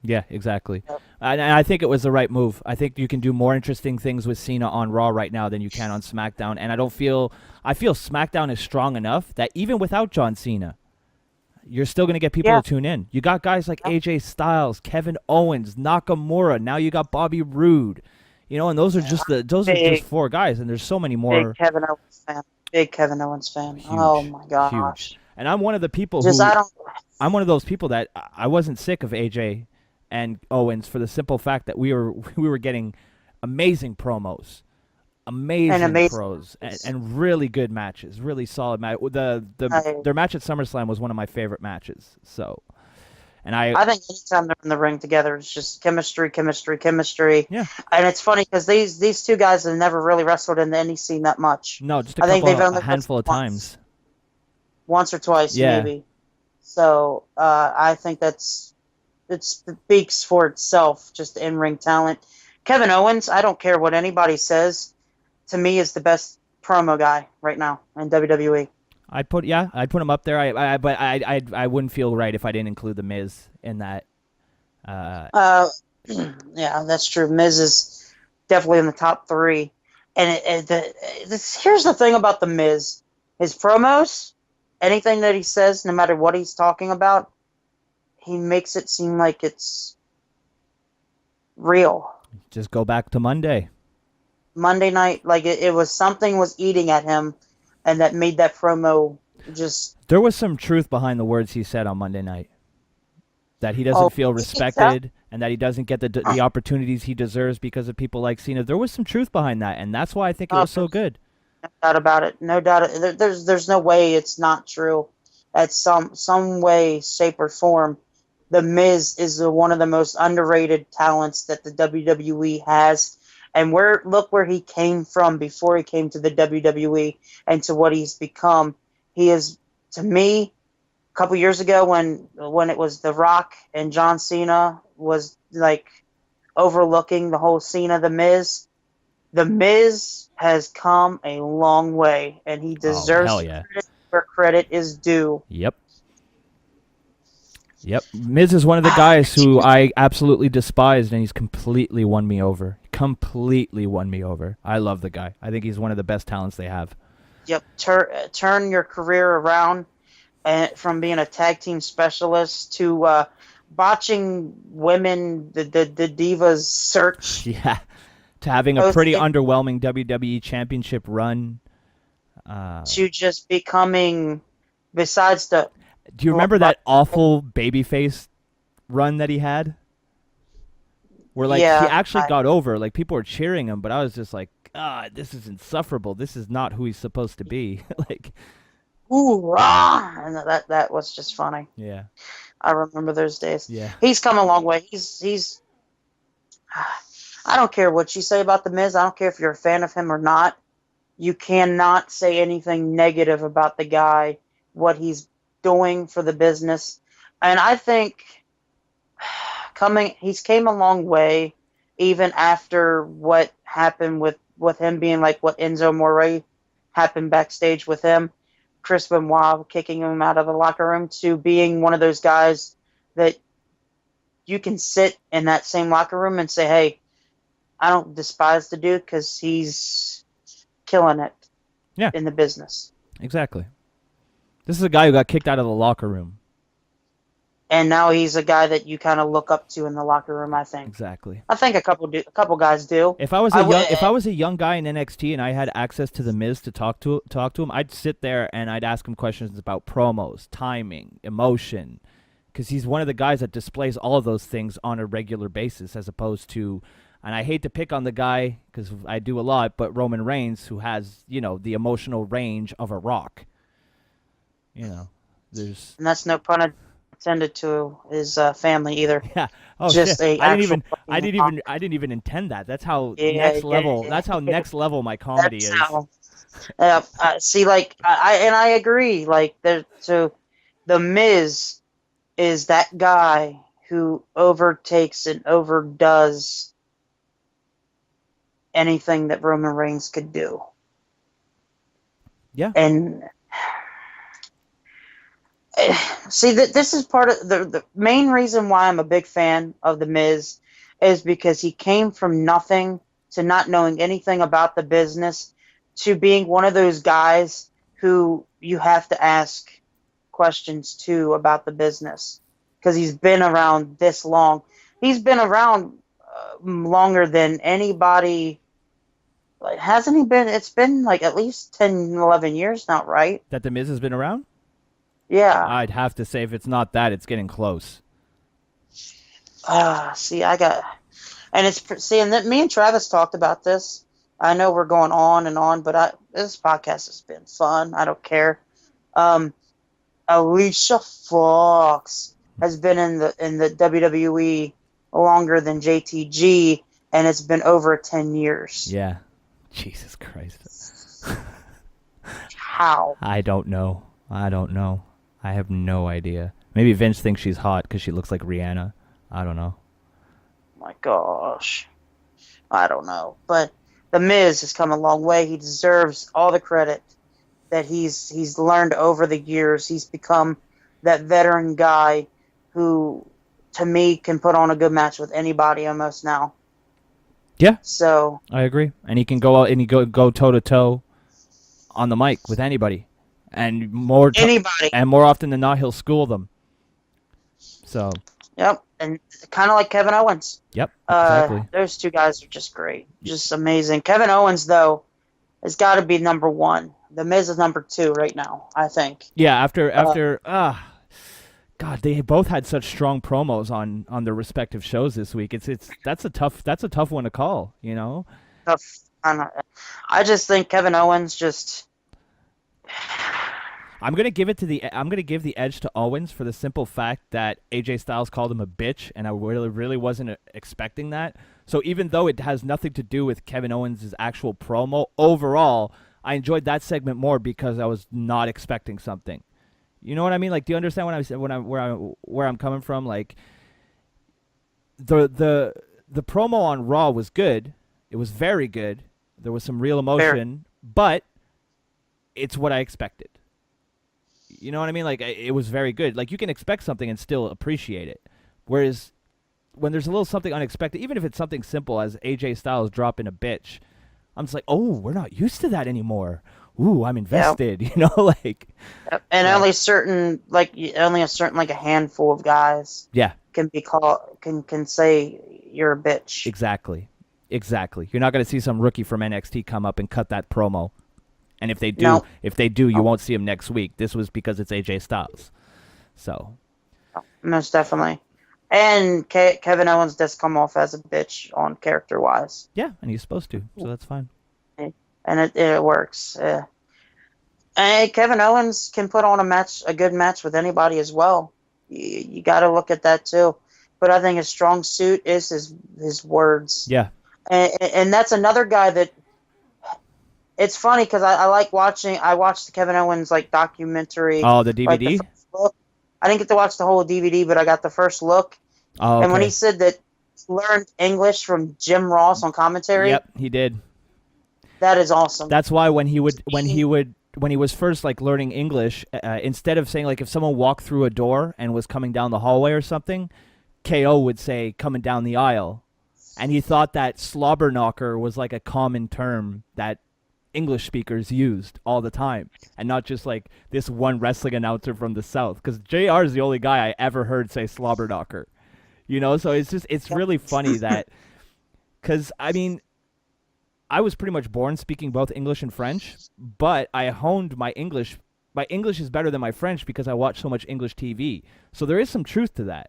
Yeah, exactly. Yep. And I think it was the right move. I think you can do more interesting things with Cena on Raw right now than you can on SmackDown. And I feel SmackDown is strong enough that even without John Cena, you're still going to get people to tune in. You got guys like AJ Styles, Kevin Owens, Nakamura. Now you got Bobby Roode. And those are just are just 4 guys, and there's so many more. Big Kevin Owens fan. Huge, oh my gosh. Huge. And I'm one of the people I'm one of those people that I wasn't sick of AJ and Owens for the simple fact that we were getting amazing promos, amazing pros, and really good matches, really solid match. Their match at SummerSlam was one of my favorite matches. So, and I think anytime they're in the ring together, it's just chemistry. Yeah. And it's funny because these 2 guys have never really wrestled in the indie scene that much. No, just a handful of times. Once or twice, maybe. So I think it speaks for itself, just in-ring talent. Kevin Owens, I don't care what anybody says, to me is the best promo guy right now in WWE. I'd put him up there. But I wouldn't feel right if I didn't include the Miz in that. Yeah, that's true. Miz is definitely in the top 3. And here's the thing about the Miz: his promos, anything that he says, no matter what he's talking about, he makes it seem like it's real. Just go back to Monday night, like it was something was eating at him, and that made that promo just. There was some truth behind the words he said on Monday night. That he doesn't feel respected, and that he doesn't get the opportunities he deserves because of people like Cena. There was some truth behind that, and that's why I think it was so good. No doubt about it. No doubt. There's no way it's not true. At some way, shape, or form, The Miz is one of the most underrated talents that the WWE has. And look where he came from before he came to the WWE and to what he's become. He is, to me, a couple years ago when it was The Rock and John Cena was like overlooking the whole Cena The Miz. The Miz has come a long way, and he deserves credit where credit is due. Yep. Miz is one of the guys who I absolutely despised, and he's completely won me over. I love the guy. I think he's one of the best talents they have. Yep. Turn your career around from being a tag team specialist to botching women, the Divas search. Yeah. To having a pretty underwhelming WWE Championship run. To just becoming, besides the... Do you remember that awful babyface run that he had? Where he actually got over. Like, people were cheering him, but I was just like, this is insufferable. This is not who he's supposed to be. Like, and that was just funny. Yeah. I remember those days. Yeah. He's come a long way. He's I don't care what you say about The Miz. I don't care if you're a fan of him or not. You cannot say anything negative about the guy, what he's doing for the business. And I think he's came a long way, even after what happened with him being like what Enzo Amore happened backstage with him, Chris Benoit kicking him out of the locker room, to being one of those guys that you can sit in that same locker room and say, hey, I don't despise the dude because he's killing it in the business. Exactly. This is a guy who got kicked out of the locker room. And now he's a guy that you kind of look up to in the locker room, I think. Exactly. I think a couple guys do. If I was a young guy in NXT and I had access to The Miz to talk to him, I'd sit there and I'd ask him questions about promos, timing, emotion, because he's one of the guys that displays all of those things on a regular basis, as opposed to, and I hate to pick on the guy because I do a lot, but Roman Reigns, who has, the emotional range of a rock. There's... And that's no pun intended to his family either. Yeah. Oh, just shit. I didn't even intend that. That's how next level. That's how next level my comedy is. See, like I agree. Like so, The Miz is that guy who overtakes and overdoes anything that Roman Reigns could do. Yeah. And see, this is part of the main reason why I'm a big fan of The Miz is because he came from nothing to not knowing anything about the business to being one of those guys who you have to ask questions to about the business because he's been around this long. He's been around longer than anybody. Like, hasn't he been? It's been like at least 10, 11 years now, right? That The Miz has been around? Yeah. I'd have to say if it's not that, it's getting close. See, and that me and Travis talked about this. I know we're going on and on, but this podcast has been fun. I don't care. Alicia Fox has been in the WWE longer than JTG, and it's been over 10 years. Yeah. Jesus Christ. How? I don't know. I have no idea. Maybe Vince thinks she's hot because she looks like Rihanna. I don't know. My gosh. I don't know. But The Miz has come a long way. He deserves all the credit that he's learned over the years. He's become that veteran guy who, to me, can put on a good match with anybody almost now. Yeah. So I agree. And he can go out and he go toe to toe on the mic with anybody. And anybody. And more often than not, he'll school them. So. Yep. And kind of like Kevin Owens. Yep. Exactly. Those two guys are just great. Just amazing. Kevin Owens, though, has got to be number one. The Miz is number two right now, I think. Yeah. After God, they both had such strong promos on their respective shows this week. That's a tough one to call, you know. Tough. I just think Kevin Owens just. I'm gonna give the edge to Owens for the simple fact that AJ Styles called him a bitch, and I really wasn't expecting that. So even though it has nothing to do with Kevin Owens' actual promo, overall, I enjoyed that segment more because I was not expecting something. You know what I mean? Like, do you understand where I'm coming from? Like, the promo on Raw was good. It was very good. There was some real emotion, but it's what I expected. You know what I mean? Like, it was very good. Like, you can expect something and still appreciate it. Whereas when there's a little something unexpected, even if it's something simple as AJ Styles dropping a bitch, I'm just like, oh, we're not used to that anymore. Ooh, I'm invested. Yep. You know, like. And only a certain a handful of guys. Yeah. Can be called can say you're a bitch. Exactly. You're not going to see some rookie from NXT come up and cut that promo. And if they do, you won't see him next week. This was because it's AJ Styles. So. Most definitely. And Kevin Owens does come off as a bitch on character-wise. Yeah, and he's supposed to, so that's fine. And it works. And Kevin Owens can put on a good match with anybody as well. You got to look at that too. But I think his strong suit is his words. Yeah. And that's another guy that. It's funny because I like watching. I watched the Kevin Owens documentary. Oh, the DVD. I didn't get to watch the whole DVD, but I got the first look. Oh, okay. And when he said that he learned English from Jim Ross on commentary. Yep, he did. That is awesome. That's why when he was first learning English, instead of saying if someone walked through a door and was coming down the hallway or something, KO would say coming down the aisle, and he thought that slobber knocker was a common term that English speakers used all the time, and not just this one wrestling announcer from the South, because JR is the only guy I ever heard say slobber knocker, you know. So it's really funny that, because I mean, I was pretty much born speaking both English and French, but I honed my English. My English is better than my French because I watch so much English TV. So there is some truth to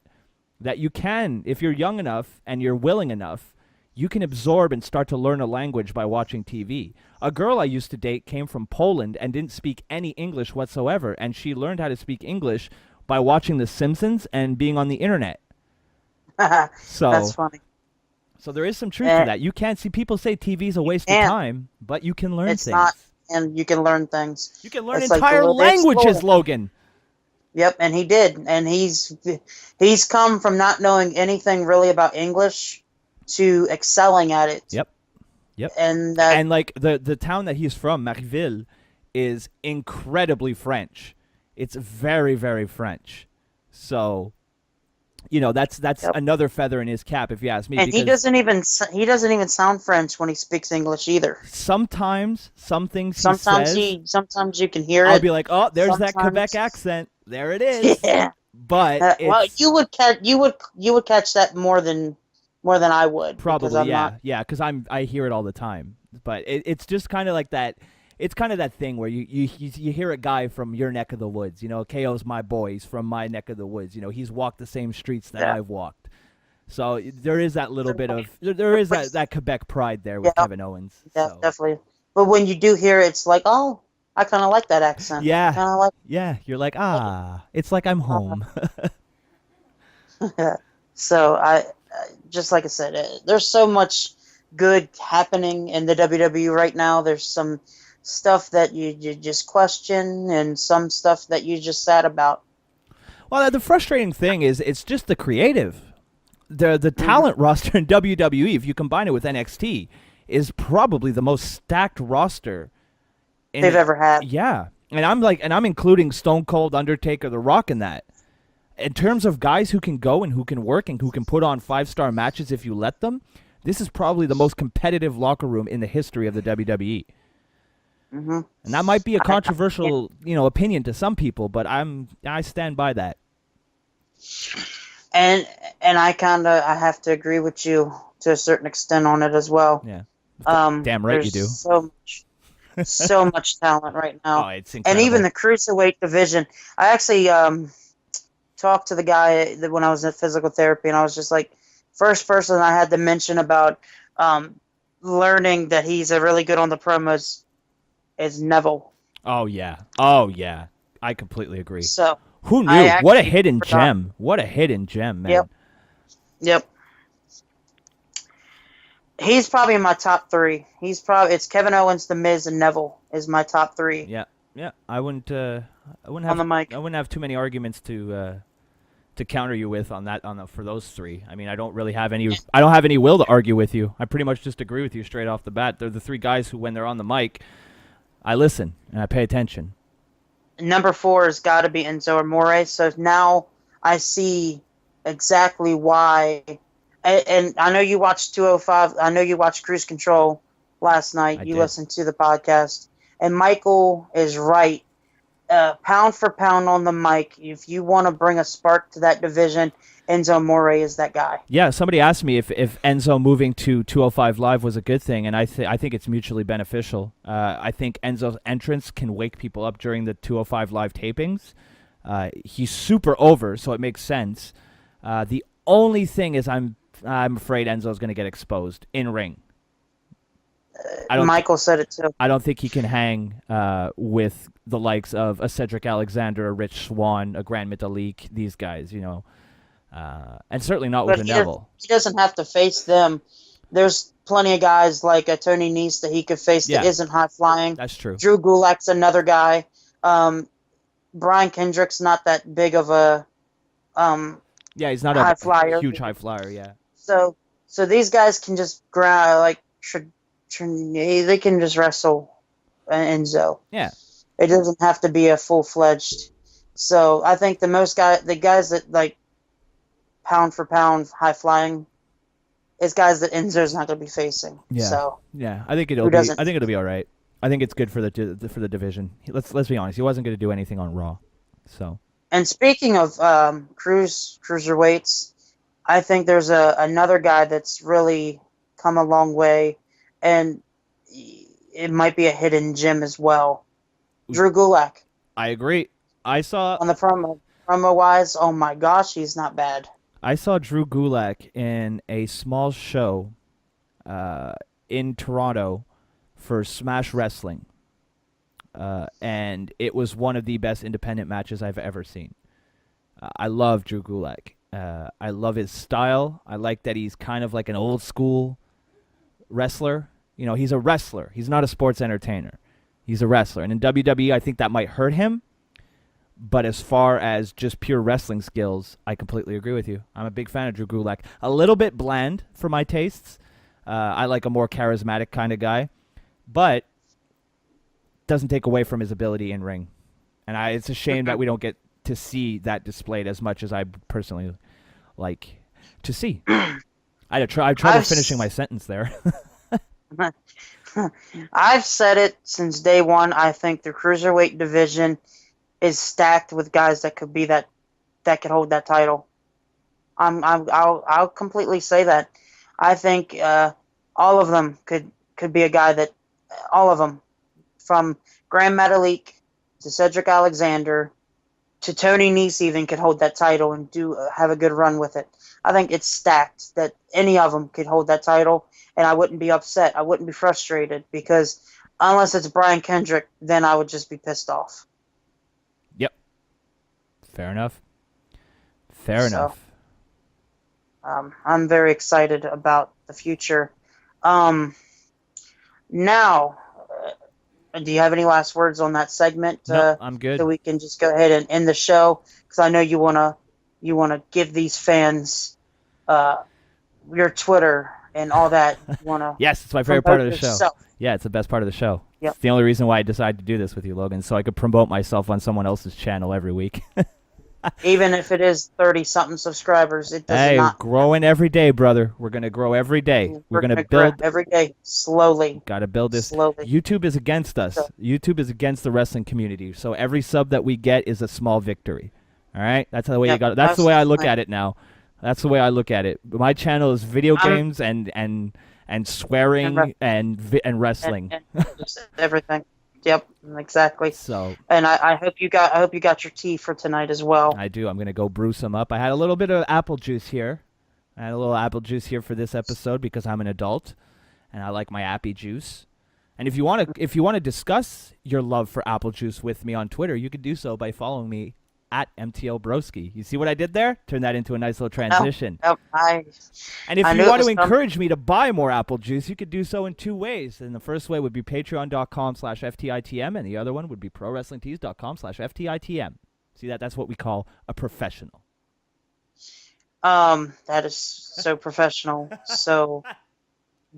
that you can, if you're young enough and you're willing enough, you can absorb and start to learn a language by watching TV. A girl I used to date came from Poland and didn't speak any English whatsoever, and she learned how to speak English by watching The Simpsons and being on the internet. So that's funny. So there is some truth to that. You can't see people say TV's a waste of time, but you can learn things. Not, and you can learn things. You can learn entire languages, Logan. Yep, and he did, and he's come from not knowing anything really about English to excelling at it. Yep. And the town that he's from, Marieville, is incredibly French. It's very, very French. So, that's another feather in his cap, if you ask me. And he doesn't even sound French when he speaks English either. Sometimes some things sometimes he says, sometimes you can hear I'll it. be like, oh, there's that Quebec accent. There it is. Yeah. But well, you would catch that more than I would. Probably, yeah, because I hear it all the time. But it's just kind of like that. It's kind of that thing where you hear a guy from your neck of the woods. KO's my boy. He's from my neck of the woods. He's walked the same streets that I've walked. So there is that little bit of that Quebec pride there with Kevin Owens. Yeah, so. Definitely. But when you do hear it, it's like, oh, I kind of like that accent. Yeah. Yeah, you're like, it's like I'm home. So I just like I said, there's so much good happening in the WWE right now. There's some stuff that you just question and some stuff that you just sad about. Well, the frustrating thing is it's just the creative. The talent roster in WWE, if you combine it with NXT, is probably the most stacked roster they've ever had. Yeah. And I'm including Stone Cold, Undertaker, The Rock in that. In terms of guys who can go and who can work and who can put on 5-star matches if you let them, this is probably the most competitive locker room in the history of the WWE. Mm-hmm. And that might be a controversial, opinion to some people, but I stand by that. And I have to agree with you to a certain extent on it as well. Yeah. Damn right you do. So much talent right now. Oh, it's incredible. And even the cruiserweight division. I actually talked to the guy when I was in physical therapy, and I was just like, first person I had to mention about learning that he's a really good on the promos is Neville. Oh yeah. I completely agree. So who knew? What a hidden gem. What a hidden gem, man. Yep. He's probably in my top 3. It's Kevin Owens, The Miz, and Neville is my top 3. Yeah. I wouldn't have on the mic. I wouldn't have too many arguments to counter you with for those 3. I mean, I don't have any will to argue with you. I pretty much just agree with you straight off the bat. They're the 3 guys who, when they're on the mic, I listen and I pay attention. Number 4 has got to be Enzo Amore. So now I see exactly why. And I know you watched 205. I know you watched Cruise Control last night. You listened to the podcast. And Michael is right. Pound for pound on the mic, if you want to bring a spark to that division, Enzo Amore is that guy. Yeah, somebody asked me if Enzo moving to 205 Live was a good thing, and I think it's mutually beneficial. I think Enzo's entrance can wake people up during the 205 Live tapings. He's super over, so it makes sense. The only thing is I'm afraid Enzo's going to get exposed in ring. Michael said it too. I don't think he can hang with the likes of a Cedric Alexander, a Rich Swann, a Grand Metalik, these guys, and certainly not with a Neville. He doesn't have to face them. There's plenty of guys like a Tony Nese that he could face that isn't high flying. That's true. Drew Gulak's another guy. Brian Kendrick's not that big of a he's not high flyer. Huge high flyer. Yeah. So these guys can just they can just wrestle Enzo. Yeah. It doesn't have to be a full-fledged. So I think the guys that like pound for pound high flying is guys that Enzo's not going to be facing. Yeah. So I think it'll be all right. I think it's good for the division. Let's be honest. He wasn't going to do anything on Raw. So. And speaking of cruiserweights, I think there's another guy that's really come a long way, and it might be a hidden gem as well. Drew Gulak. I agree. I saw on the promo wise. Oh my gosh, he's not bad. I saw Drew Gulak in a small show in Toronto for Smash Wrestling, and it was one of the best independent matches I've ever seen. I love Drew Gulak. I love his style. I like that he's kind of like an old school wrestler. He's a wrestler. He's not a sports entertainer. He's a wrestler. And in WWE, I think that might hurt him. But as far as just pure wrestling skills, I completely agree with you. I'm a big fan of Drew Gulak. A little bit bland for my tastes. I like a more charismatic kind of guy. But doesn't take away from his ability in ring. And it's a shame that we don't get to see that displayed as much as I personally like to see. I tried finishing my sentence there. I've said it since day one. I think the cruiserweight division is stacked with guys that could be that could hold that title. I'll completely say that. I think all of them could be a guy that all of them, from Grand Metalik to Cedric Alexander to Tony Nese, even could hold that title and have a good run with it. I think it's stacked that any of them could hold that title, and I wouldn't be upset. I wouldn't be frustrated, because unless it's Brian Kendrick, then I would just be pissed off. Yep. Fair enough. Fair enough. I'm very excited about the future. Now, do you have any last words on that segment? No, I'm good. So we can just go ahead and end the show, because I know you wanna give these fans your Twitter and all that. Yes, it's my favorite part of the show. Yeah, it's the best part of the show. Yep. It's the only reason why I decided to do this with you, Logan, so I could promote myself on someone else's channel every week. Even if it is 30-something subscribers, it does not. Growing every day, brother. We're gonna grow every day. We're gonna build every day, slowly. Got to build this. Slowly. YouTube is against us. YouTube is against the wrestling community. So every sub that we get is a small victory. All right, that's the way you got. That's the way I look at it now. That's the way I look at it. My channel is video games and swearing and wrestling. And just everything. Yep, exactly. So, and I hope you got your tea for tonight as well. I do. I'm gonna go brew some up. I had a little bit of apple juice here. I had a little apple juice here for this episode because I'm an adult, and I like my appy juice. And if you want to discuss your love for apple juice with me on Twitter, you can do so by following me at MTL Broski. You see what I did there? Turn that into a nice little transition. And if you want to encourage me to buy more apple juice, you could do so in two ways. And the first way would be patreon.com/FTITM, and the other one would be prowrestlingtees.com/FTITM. See that? That's what we call a professional. That is so professional, so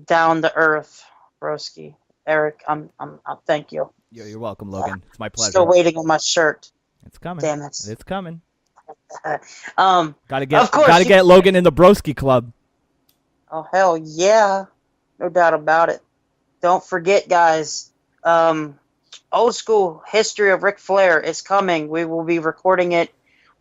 down to earth, Broski. Eric, I'm thank you. You're welcome, Logan. It's my pleasure. Still waiting on my shirt. It's coming. Damn it. It's coming. Gotta get Logan in the Broski Club. Oh, hell yeah. No doubt about it. Don't forget, guys, Old School History of Ric Flair is coming. We will be recording it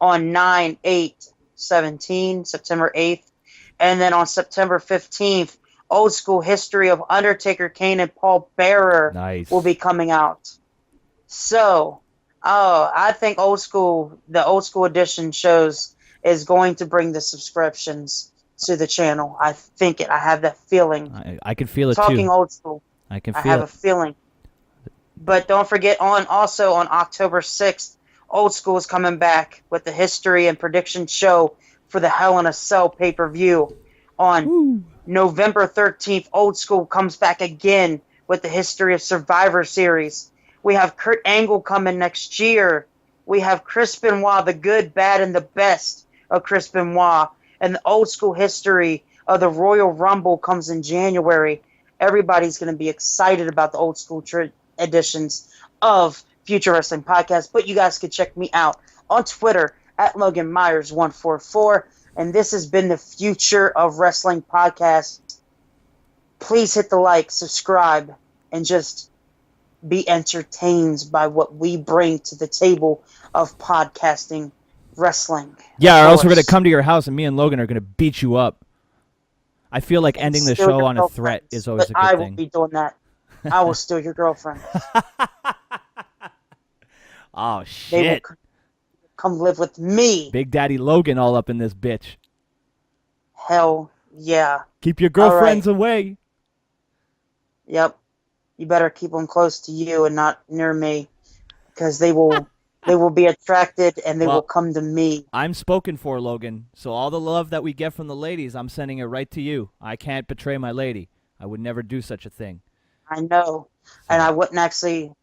on 9/8/17, September 8th. And then on September 15th, Old School History of Undertaker, Kane, and Paul Bearer will be coming out. So, I think the Old School Edition shows is going to bring the subscriptions to the channel. I think it. I have that feeling. I can feel it too. Talking Old School. I can feel it. I have a feeling. But don't forget, on October 6th, Old School is coming back with the history and prediction show for the Hell in a Cell pay-per-view. On November 13th, Old School comes back again with the history of Survivor Series. We have Kurt Angle coming next year. We have Chris Benoit, the good, bad, and the best of Chris Benoit. And the Old School history of the Royal Rumble comes in January. Everybody's going to be excited about the Old School editions of Future Wrestling Podcast. But you guys can check me out on Twitter at Logan Myers 144. And this has been the Future of Wrestling Podcast. Please hit the like, subscribe, and just be entertained by what we bring to the table of podcasting wrestling. Yeah, or else we're going to come to your house and me and Logan are going to beat you up. I feel like ending the show on a threat is always a good thing. I will be doing that. I will steal your girlfriend. Oh, shit. They will come live with me. Big Daddy Logan all up in this bitch. Hell yeah. Keep your girlfriends away. Yep. You better keep them close to you and not near me, because they will be attracted and they will come to me. I'm spoken for, Logan. So all the love that we get from the ladies, I'm sending it right to you. I can't betray my lady. I would never do such a thing. I know. And I wouldn't actually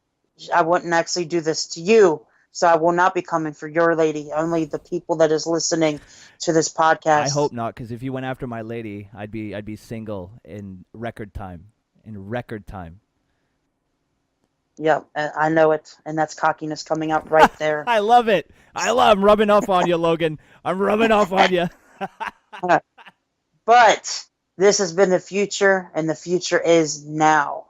do this to you. So I will not be coming for your lady. Only the people that is listening to this podcast. I hope not, because if you went after my lady, I'd be single in record time. Yep, I know it, and that's cockiness coming out right there. I love it. I'm rubbing off on you, Logan. I'm rubbing off on you. But this has been the future, and the future is now.